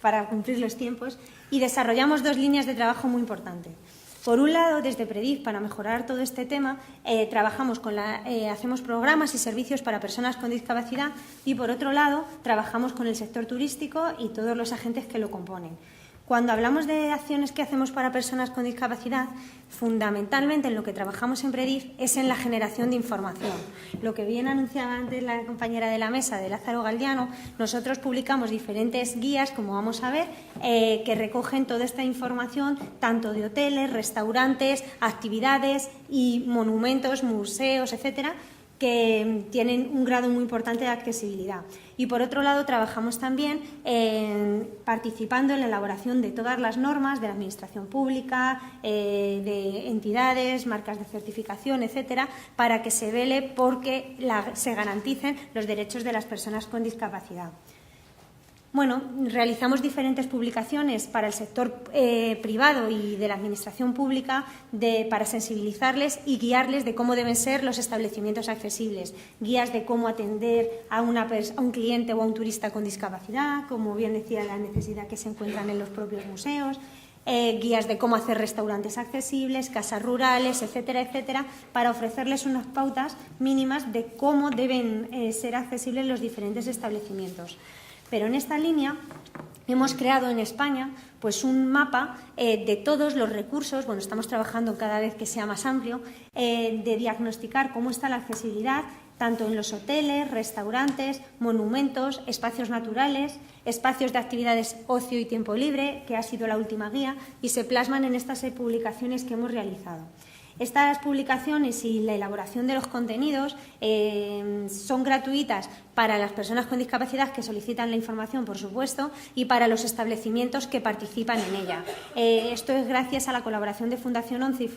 para cumplir los tiempos, y desarrollamos dos líneas de trabajo muy importantes. Por un lado, desde PREDIF, para mejorar todo este tema, hacemos programas y servicios para personas con discapacidad, y por otro lado, trabajamos con el sector turístico y todos los agentes que lo componen. Cuando hablamos de acciones que hacemos para personas con discapacidad, fundamentalmente en lo que trabajamos en PREDIF es en la generación de información. Lo que bien anunciaba antes la compañera de la mesa, de Lázaro Galdiano, nosotros publicamos diferentes guías, como vamos a ver, que recogen toda esta información, tanto de hoteles, restaurantes, actividades y monumentos, museos, etcétera, que tienen un grado muy importante de accesibilidad. Y, por otro lado, trabajamos también participando en la elaboración de todas las normas de la Administración Pública, de entidades, marcas de certificación, etcétera, para que se vele porque se garanticen los derechos de las personas con discapacidad. Bueno, realizamos diferentes publicaciones para el sector privado y de la administración pública para sensibilizarles y guiarles de cómo deben ser los establecimientos accesibles, guías de cómo atender a un cliente o a un turista con discapacidad, como bien decía, la necesidad que se encuentran en los propios museos, guías de cómo hacer restaurantes accesibles, casas rurales, etcétera, etcétera, para ofrecerles unas pautas mínimas de cómo deben ser accesibles los diferentes establecimientos. Pero en esta línea hemos creado en España pues un mapa de todos los recursos, bueno, estamos trabajando cada vez que sea más amplio, de diagnosticar cómo está la accesibilidad tanto en los hoteles, restaurantes, monumentos, espacios naturales, espacios de actividades ocio y tiempo libre, que ha sido la última guía, y se plasman en estas publicaciones que hemos realizado. Estas publicaciones y la elaboración de los contenidos son gratuitas para las personas con discapacidad que solicitan la información, por supuesto, y para los establecimientos que participan en ella. Esto es gracias a la colaboración de Fundación 11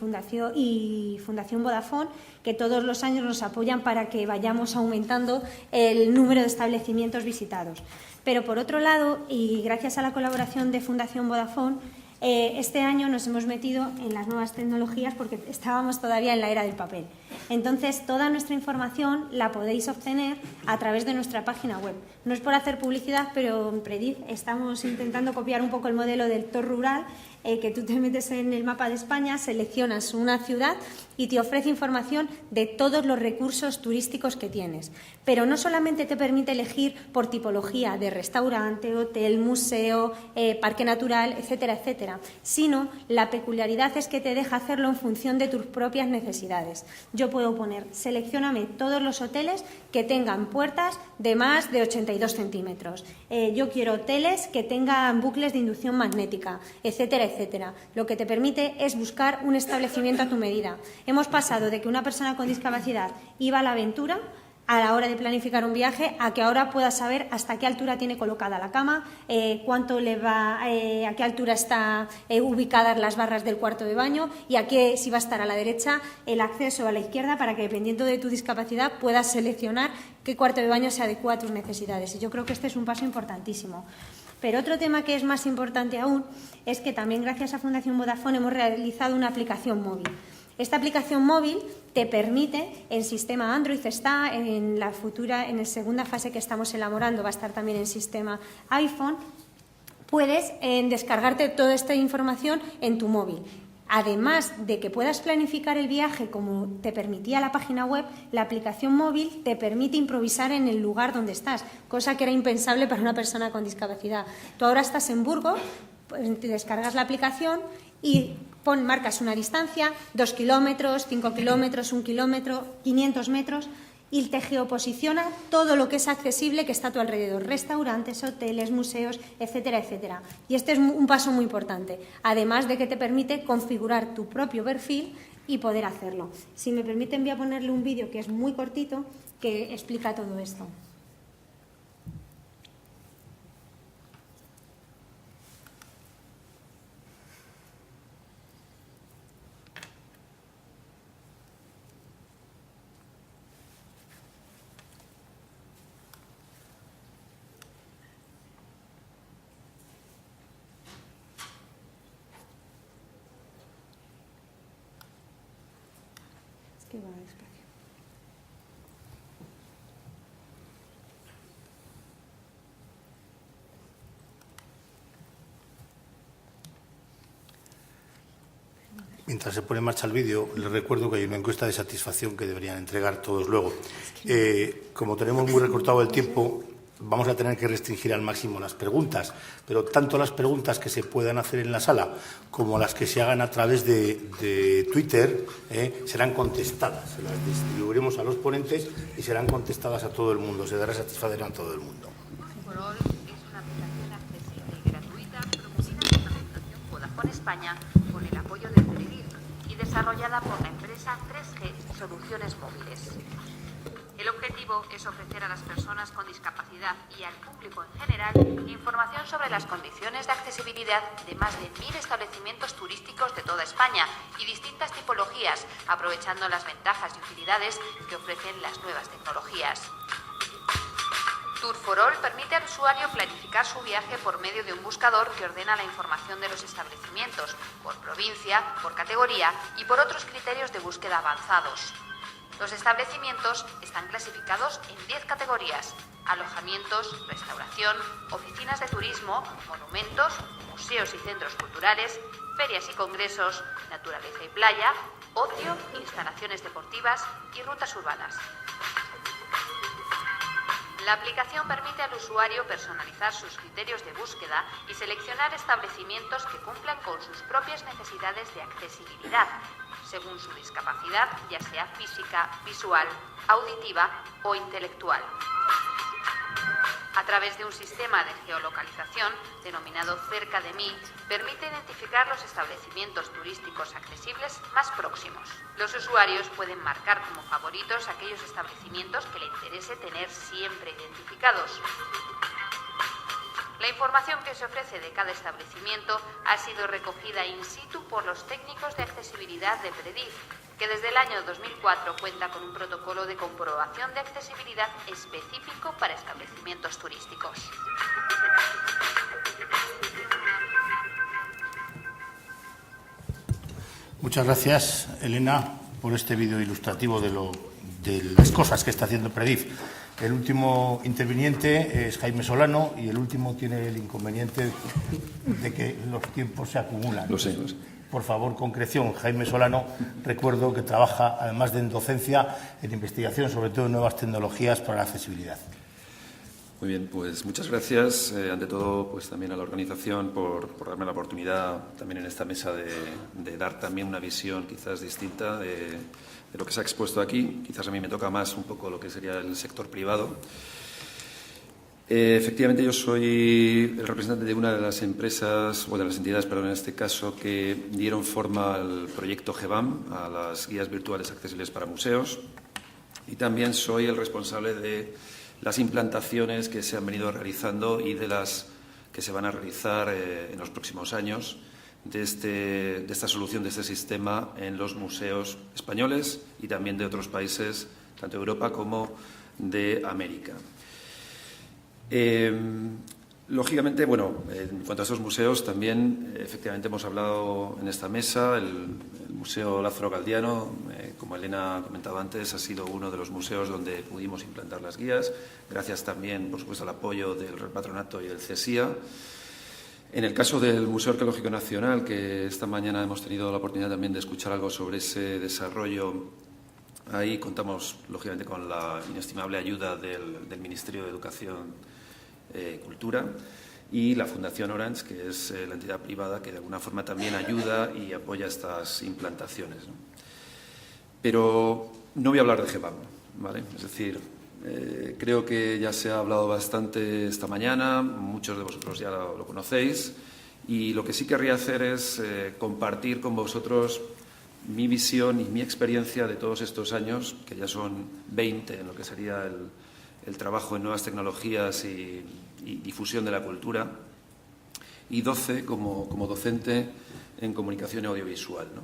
y Fundación Vodafone, que todos los años nos apoyan para que vayamos aumentando el número de establecimientos visitados. Pero, por otro lado, y gracias a la colaboración de Fundación Vodafone, este año nos hemos metido en las nuevas tecnologías porque estábamos todavía en la era del papel. Entonces, toda nuestra información la podéis obtener a través de nuestra página web. No es por hacer publicidad, pero en PREDIF estamos intentando copiar un poco el modelo del TOR rural, que tú te metes en el mapa de España, seleccionas una ciudad y te ofrece información de todos los recursos turísticos que tienes. Pero no solamente te permite elegir por tipología de restaurante, hotel, museo, parque natural, etcétera, etcétera, sino la peculiaridad es que te deja hacerlo en función de tus propias necesidades. Yo puedo poner, seleccióname todos los hoteles que tengan puertas de más de 82 centímetros. Yo quiero hoteles que tengan bucles de inducción magnética, etcétera, etcétera. Lo que te permite es buscar un establecimiento a tu medida. Hemos pasado de que una persona con discapacidad iba a la aventura a la hora de planificar un viaje, a que ahora pueda saber hasta qué altura tiene colocada la cama, cuánto le va, a qué altura está ubicadas las barras del cuarto de baño y a qué, si va a estar a la derecha, el acceso a la izquierda, para que, dependiendo de tu discapacidad, puedas seleccionar qué cuarto de baño se adecua a tus necesidades. Y yo creo que este es un paso importantísimo. Pero otro tema que es más importante aún es que también, gracias a Fundación Vodafone, hemos realizado una aplicación móvil. Esta aplicación móvil te permite, el sistema Android está en la segunda fase que estamos elaborando, va a estar también en sistema iPhone, puedes descargarte toda esta información en tu móvil. Además de que puedas planificar el viaje como te permitía la página web, la aplicación móvil te permite improvisar en el lugar donde estás, cosa que era impensable para una persona con discapacidad. Tú ahora estás en Burgos, pues te descargas la aplicación y marcas una distancia, 2 kilómetros, 5 kilómetros, 1 kilómetro, 500 metros, y te geoposiciona todo lo que es accesible que está a tu alrededor, restaurantes, hoteles, museos, etcétera, etcétera. Y este es un paso muy importante, además de que te permite configurar tu propio perfil y poder hacerlo. Si me permiten, voy a ponerle un vídeo que es muy cortito que explica todo esto. Que va despacio.
Mientras se pone en marcha el vídeo, les recuerdo que hay una encuesta de satisfacción que deberían entregar todos luego. Como tenemos muy recortado el tiempo, vamos a tener que restringir al máximo las preguntas, pero tanto las preguntas que se puedan hacer en la sala como las que se hagan a través de Twitter serán contestadas. Se las distribuiremos a los ponentes y serán contestadas a todo el mundo, se dará satisfacción a todo el mundo.
Turforol es una aplicación accesible y gratuita promovida por la Fundación Vodafone España con el apoyo de Predif y desarrollada por la empresa 3G Soluciones Móviles. El objetivo es ofrecer a las personas con discapacidad y al público en general información sobre las condiciones de accesibilidad de más de 1000 establecimientos turísticos de toda España y distintas tipologías, aprovechando las ventajas y utilidades que ofrecen las nuevas tecnologías. Turforol permite al usuario planificar su viaje por medio de un buscador que ordena la información de los establecimientos, por provincia, por categoría y por otros criterios de búsqueda avanzados. Los establecimientos están clasificados en 10 categorías: alojamientos, restauración, oficinas de turismo, monumentos, museos y centros culturales, ferias y congresos, naturaleza y playa, ocio, instalaciones deportivas y rutas urbanas. La aplicación permite al usuario personalizar sus criterios de búsqueda y seleccionar establecimientos que cumplan con sus propias necesidades de accesibilidad, según su discapacidad, ya sea física, visual, auditiva o intelectual. A través de un sistema de geolocalización denominado Cerca de mí, permite identificar los establecimientos turísticos accesibles más próximos. Los usuarios pueden marcar como favoritos aquellos establecimientos que le interese tener siempre identificados. La información que se ofrece de cada establecimiento ha sido recogida in situ por los técnicos de accesibilidad de Predif, que desde el año 2004 cuenta con un protocolo de comprobación de accesibilidad específico para establecimientos turísticos.
Muchas gracias, Elena, por este vídeo ilustrativo de las cosas que está haciendo Predif. El último interviniente es Jaime Solano y el último tiene el inconveniente de que los tiempos se acumulan.
Lo sé.
Por favor, concreción. Jaime Solano, recuerdo que trabaja, además de en docencia, en investigación, sobre todo en nuevas tecnologías para la accesibilidad.
Muy bien, pues muchas gracias. Ante todo, pues también a la organización por darme la oportunidad también en esta mesa de dar también una visión quizás distinta de lo que se ha expuesto aquí. Quizás a mí me toca más un poco lo que sería el sector privado. Efectivamente, yo soy el representante de una de las empresas, o de las entidades, perdón, en este caso, que dieron forma al proyecto GEBAM, a las guías virtuales accesibles para museos, y también soy el responsable de las implantaciones que se han venido realizando y de las que se van a realizar en los próximos años de esta solución, de este sistema en los museos españoles y también de otros países, tanto de Europa como de América. Lógicamente, bueno, en cuanto a estos museos, también efectivamente hemos hablado en esta mesa, el Museo Lázaro Galdiano, como Elena ha comentado antes, ha sido uno de los museos donde pudimos implantar las guías, gracias también, por supuesto, al apoyo del Real Patronato y del CESIA. En el caso del Museo Arqueológico Nacional, que esta mañana hemos tenido la oportunidad también de escuchar algo sobre ese desarrollo, ahí contamos, lógicamente, con la inestimable ayuda del Ministerio de Educación y Cultura y la Fundación Orange, que es la entidad privada que de alguna forma también ayuda y apoya estas implantaciones, ¿no? Pero no voy a hablar de GEBAM, ¿vale? Es decir, creo que ya se ha hablado bastante esta mañana, muchos de vosotros ya lo conocéis, y lo que sí querría hacer es compartir con vosotros mi visión y mi experiencia de todos estos años, que ya son 20 en lo que sería el trabajo en nuevas tecnologías y difusión de la cultura, y 12 como docente en comunicación audiovisual, ¿no?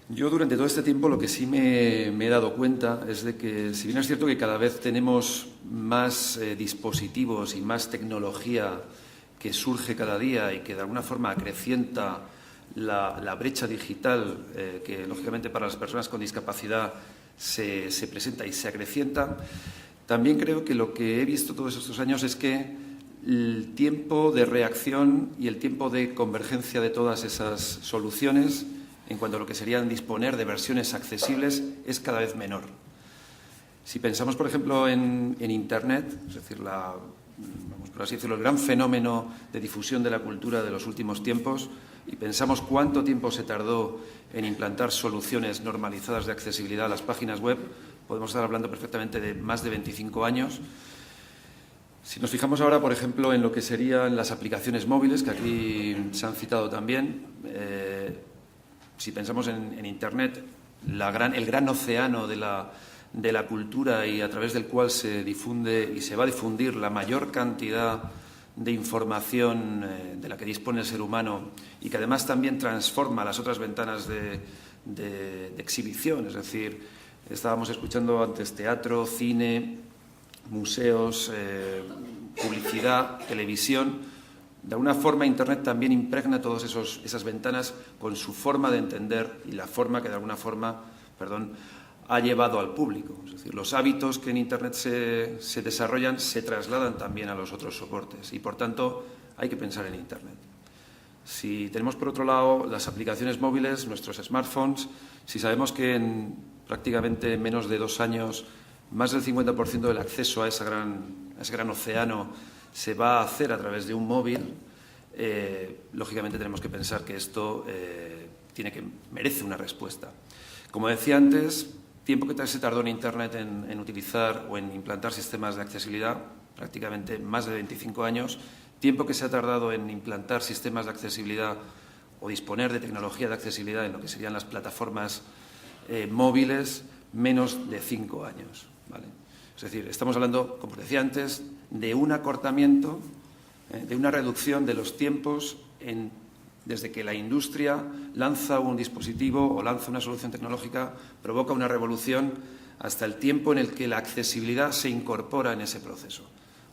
Yo durante todo este tiempo lo que sí me he dado cuenta es de que, si bien es cierto que cada vez tenemos más dispositivos y más tecnología que surge cada día y que de alguna forma acrecienta la brecha digital que, lógicamente, para las personas con discapacidad se presenta y se acrecienta, también creo que lo que he visto todos estos años es que el tiempo de reacción y el tiempo de convergencia de todas esas soluciones en cuanto a lo que serían disponer de versiones accesibles es cada vez menor. Si pensamos, por ejemplo, en Internet, es decir, vamos por así decirlo, el gran fenómeno de difusión de la cultura de los últimos tiempos, y pensamos cuánto tiempo se tardó en implantar soluciones normalizadas de accesibilidad a las páginas web, podemos estar hablando perfectamente de más de 25 años. Si nos fijamos ahora, por ejemplo, en lo que serían las aplicaciones móviles, que aquí se han citado también, si pensamos en Internet, el gran océano de la cultura y a través del cual se difunde y se va a difundir la mayor cantidad de información de la que dispone el ser humano y que además también transforma las otras ventanas de exhibición. Es decir, estábamos escuchando antes teatro, cine, museos, publicidad, televisión. De alguna forma, Internet también impregna todas esas ventanas con su forma de entender y la forma que de alguna forma, ha llevado al público. Es decir, los hábitos que en Internet se desarrollan se trasladan también a los otros soportes y, por tanto, hay que pensar en Internet. Si tenemos, por otro lado, las aplicaciones móviles, nuestros smartphones, si sabemos que en prácticamente menos de 2 años más del 50% del acceso a ese gran océano se va a hacer a través de un móvil, lógicamente tenemos que pensar que esto merece una respuesta. Como decía antes, tiempo que se tardó en Internet en utilizar o en implantar sistemas de accesibilidad, prácticamente más de 25 años, tiempo que se ha tardado en implantar sistemas de accesibilidad o disponer de tecnología de accesibilidad en lo que serían las plataformas móviles, menos de 5 años, ¿vale? Es decir, estamos hablando, como decía antes, de un acortamiento, de una reducción de los tiempos desde que la industria lanza un dispositivo o lanza una solución tecnológica, provoca una revolución, hasta el tiempo en el que la accesibilidad se incorpora en ese proceso,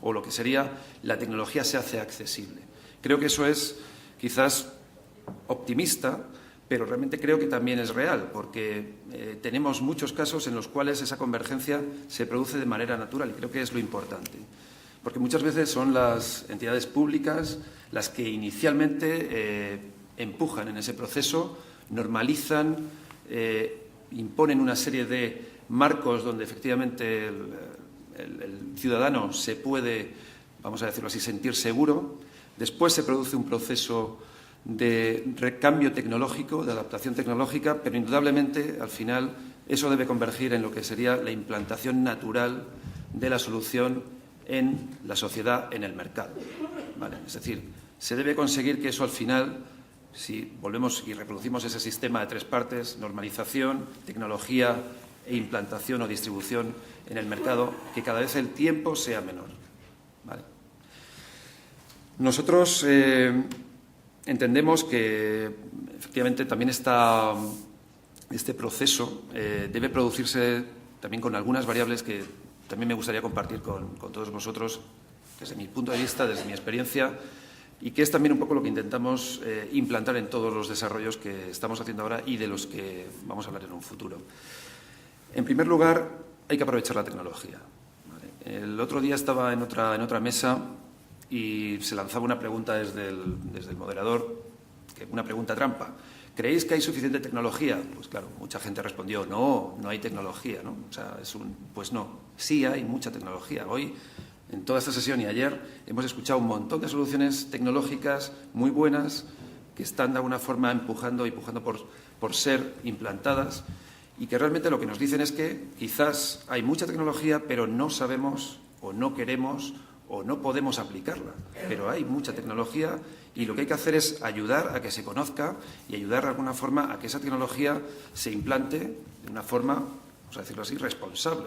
o lo que sería la tecnología se hace accesible. Creo que eso es quizás optimista, pero realmente creo que también es real, porque tenemos muchos casos en los cuales esa convergencia se produce de manera natural y creo que es lo importante. Porque muchas veces son las entidades públicas las que inicialmente empujan en ese proceso, normalizan, imponen una serie de marcos donde efectivamente el ciudadano se puede, vamos a decirlo así, sentir seguro. Después se produce un proceso de recambio tecnológico, de adaptación tecnológica, pero indudablemente al final eso debe convergir en lo que sería la implantación natural de la solución en la sociedad, en el mercado, ¿vale? Es decir, se debe conseguir que eso al final, si volvemos y reproducimos ese sistema de 3 partes, normalización, tecnología e implantación o distribución en el mercado, que cada vez el tiempo sea menor, ¿vale? Nosotros entendemos que efectivamente también este proceso debe producirse también con algunas variables que también me gustaría compartir con todos vosotros desde mi punto de vista, desde mi experiencia, y que es también un poco lo que intentamos implantar en todos los desarrollos que estamos haciendo ahora y de los que vamos a hablar en un futuro. En primer lugar, hay que aprovechar la tecnología. ¿Vale? El otro día estaba en otra mesa y se lanzaba una pregunta desde el moderador, una pregunta trampa. ¿Creéis que hay suficiente tecnología? Pues claro, mucha gente respondió, no hay tecnología, ¿no? O sea, pues no, sí hay mucha tecnología. Hoy, en toda esta sesión y ayer, hemos escuchado un montón de soluciones tecnológicas muy buenas que están de alguna forma empujando por ser implantadas y que realmente lo que nos dicen es que quizás hay mucha tecnología, pero no sabemos o no queremos o no podemos aplicarla. Pero hay mucha tecnología y lo que hay que hacer es ayudar a que se conozca y ayudar de alguna forma a que esa tecnología se implante de una forma, vamos a decirlo así, responsable.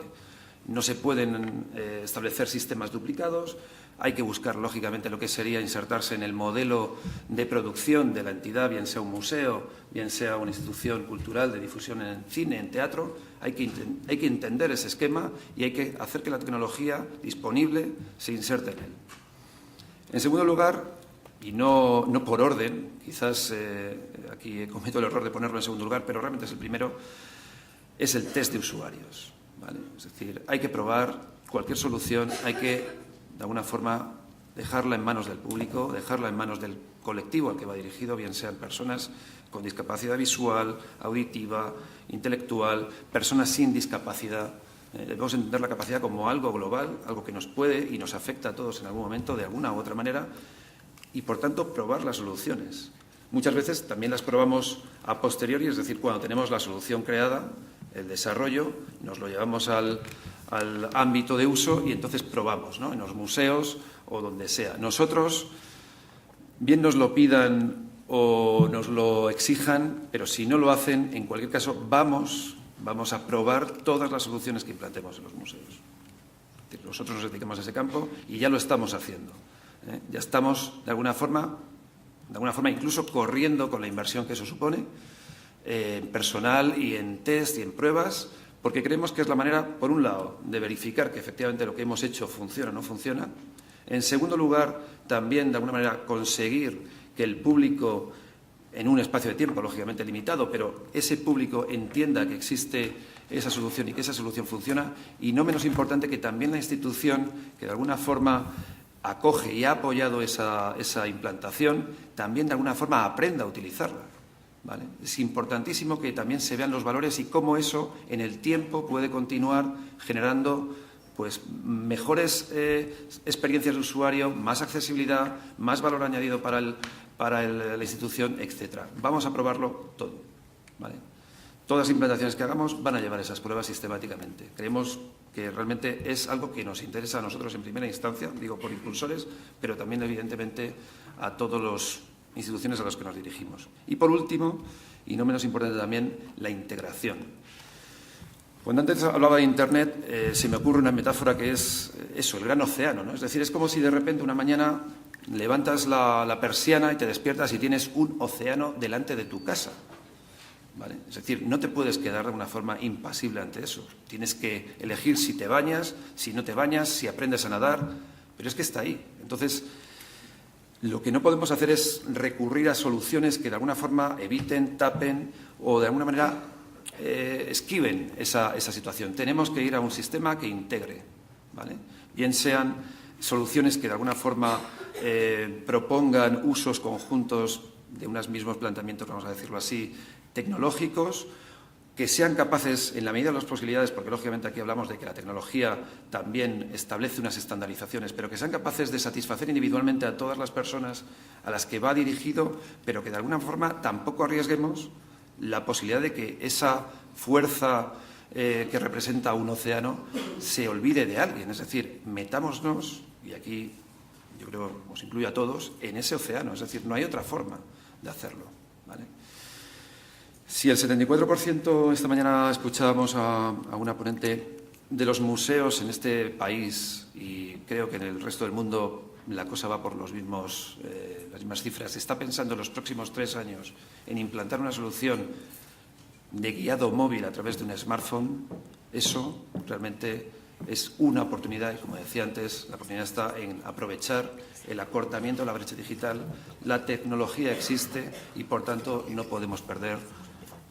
No se pueden establecer sistemas duplicados, hay que buscar, lógicamente, lo que sería insertarse en el modelo de producción de la entidad, bien sea un museo, bien sea una institución cultural de difusión en cine, en teatro. Hay que entender ese esquema y hay que hacer que la tecnología disponible se inserte en él. En segundo lugar, y no por orden, quizás aquí cometo el error de ponerlo en segundo lugar, pero realmente es el primero, es el test de usuarios. ¿Vale? Es decir, hay que probar cualquier solución, hay que, de alguna forma, dejarla en manos del público, dejarla en manos del colectivo al que va dirigido, bien sean personas con discapacidad visual, auditiva, intelectual, personas sin discapacidad. Debemos entender la capacidad como algo global, algo que nos puede y nos afecta a todos en algún momento, de alguna u otra manera, y, por tanto, probar las soluciones. Muchas veces también las probamos a posteriori, es decir, cuando tenemos la solución creada, el desarrollo, nos lo llevamos al ámbito de uso y entonces probamos, ¿no? En los museos o donde sea. Nosotros, bien nos lo pidan o nos lo exijan, pero si no lo hacen, en cualquier caso, vamos a probar todas las soluciones que implantemos en los museos. Es decir, nosotros nos dedicamos a ese campo y ya lo estamos haciendo. Ya estamos, de alguna forma, incluso corriendo con la inversión que eso supone, en personal y en test y en pruebas, porque creemos que es la manera, por un lado, de verificar que efectivamente lo que hemos hecho funciona o no funciona. En segundo lugar, también, de alguna manera, conseguir que el público, en un espacio de tiempo, lógicamente limitado, pero ese público entienda que existe esa solución y que esa solución funciona. Y no menos importante, que también la institución, que de alguna forma acoge y ha apoyado esa implantación, también de alguna forma aprenda a utilizarla. ¿Vale? Es importantísimo que también se vean los valores y cómo eso en el tiempo puede continuar generando pues mejores experiencias de usuario, más accesibilidad, más valor añadido para la institución, etcétera. Vamos a probarlo todo. ¿Vale? Todas las implantaciones que hagamos van a llevar esas pruebas sistemáticamente. Creemos que realmente es algo que nos interesa a nosotros en primera instancia, digo por impulsores, pero también evidentemente a todos los instituciones a las que nos dirigimos. Y por último, y no menos importante también, la integración. Cuando antes hablaba de Internet, se me ocurre una metáfora que es eso, el gran océano, ¿no? Es decir, es como si de repente una mañana levantas la persiana y te despiertas y tienes un océano delante de tu casa. ¿Vale? Es decir, no te puedes quedar de una forma impasible ante eso. Tienes que elegir si te bañas, si no te bañas, si aprendes a nadar, pero es que está ahí. Entonces, lo que no podemos hacer es recurrir a soluciones que de alguna forma eviten, tapen o de alguna manera esquiven esa situación. Tenemos que ir a un sistema que integre, ¿vale? Bien sean soluciones que de alguna forma propongan usos conjuntos de unos mismos planteamientos, vamos a decirlo así, tecnológicos, que sean capaces, en la medida de las posibilidades, porque lógicamente aquí hablamos de que la tecnología también establece unas estandarizaciones, pero que sean capaces de satisfacer individualmente a todas las personas a las que va dirigido, pero que de alguna forma tampoco arriesguemos la posibilidad de que esa fuerza que representa un océano se olvide de alguien. Es decir, metámonos, y aquí yo creo os incluyo a todos, en ese océano. Es decir, no hay otra forma de hacerlo, ¿vale? Si el 74%, esta mañana escuchábamos a una ponente de los museos en este país, y creo que en el resto del mundo la cosa va por las mismas cifras, está pensando en los próximos 3 años en implantar una solución de guiado móvil a través de un smartphone, eso realmente es una oportunidad y, como decía antes, la oportunidad está en aprovechar el acortamiento de la brecha digital. La tecnología existe y, por tanto, no podemos perder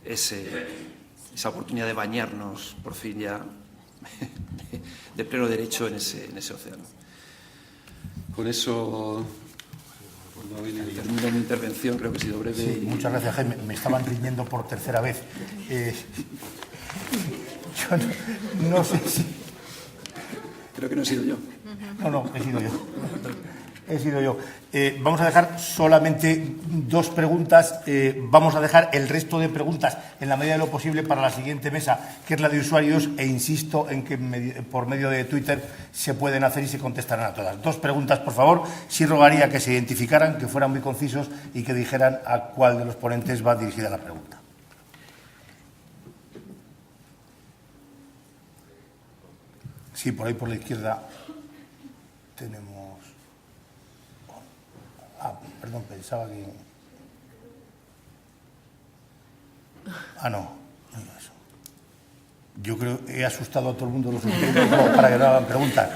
esa oportunidad de bañarnos, por fin ya, de pleno derecho en ese océano. Con eso termino mi intervención, creo que he sido breve.
Sí, muchas gracias, Jaime. Me estaban riñendo por tercera vez. Yo no sé si...
Creo que no he sido yo.
No, he sido yo. He sido yo. Vamos a dejar solamente 2 preguntas. Vamos a dejar el resto de preguntas, en la medida de lo posible, para la siguiente mesa, que es la de usuarios, e insisto en que por medio de Twitter se pueden hacer y se contestarán a todas. 2 preguntas, por favor. Sí rogaría que se identificaran, que fueran muy concisos y que dijeran a cuál de los ponentes va dirigida la pregunta. Sí, por ahí por la izquierda tenemos... perdón, pensaba que... no eso. Yo creo que he asustado a todo el mundo lo suficiente para que no hagan preguntas.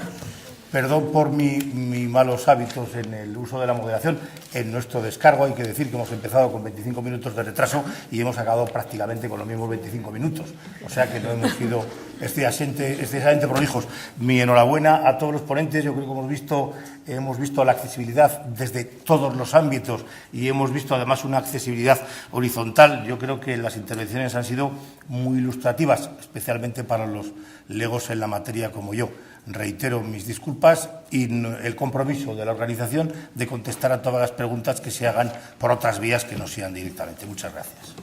Perdón por mis malos hábitos en el uso de la moderación. En nuestro descargo hay que decir que hemos empezado con 25 minutos de retraso y hemos acabado prácticamente con los mismos 25 minutos. O sea que no hemos sido excesivamente prolijos. Mi enhorabuena a todos los ponentes. Yo creo que hemos visto la accesibilidad desde todos los ámbitos y hemos visto además una accesibilidad horizontal. Yo creo que las intervenciones han sido muy ilustrativas, especialmente para los legos en la materia como yo. Reitero mis disculpas y el compromiso de la organización de contestar a todas las preguntas que se hagan por otras vías que no sean directamente. Muchas gracias.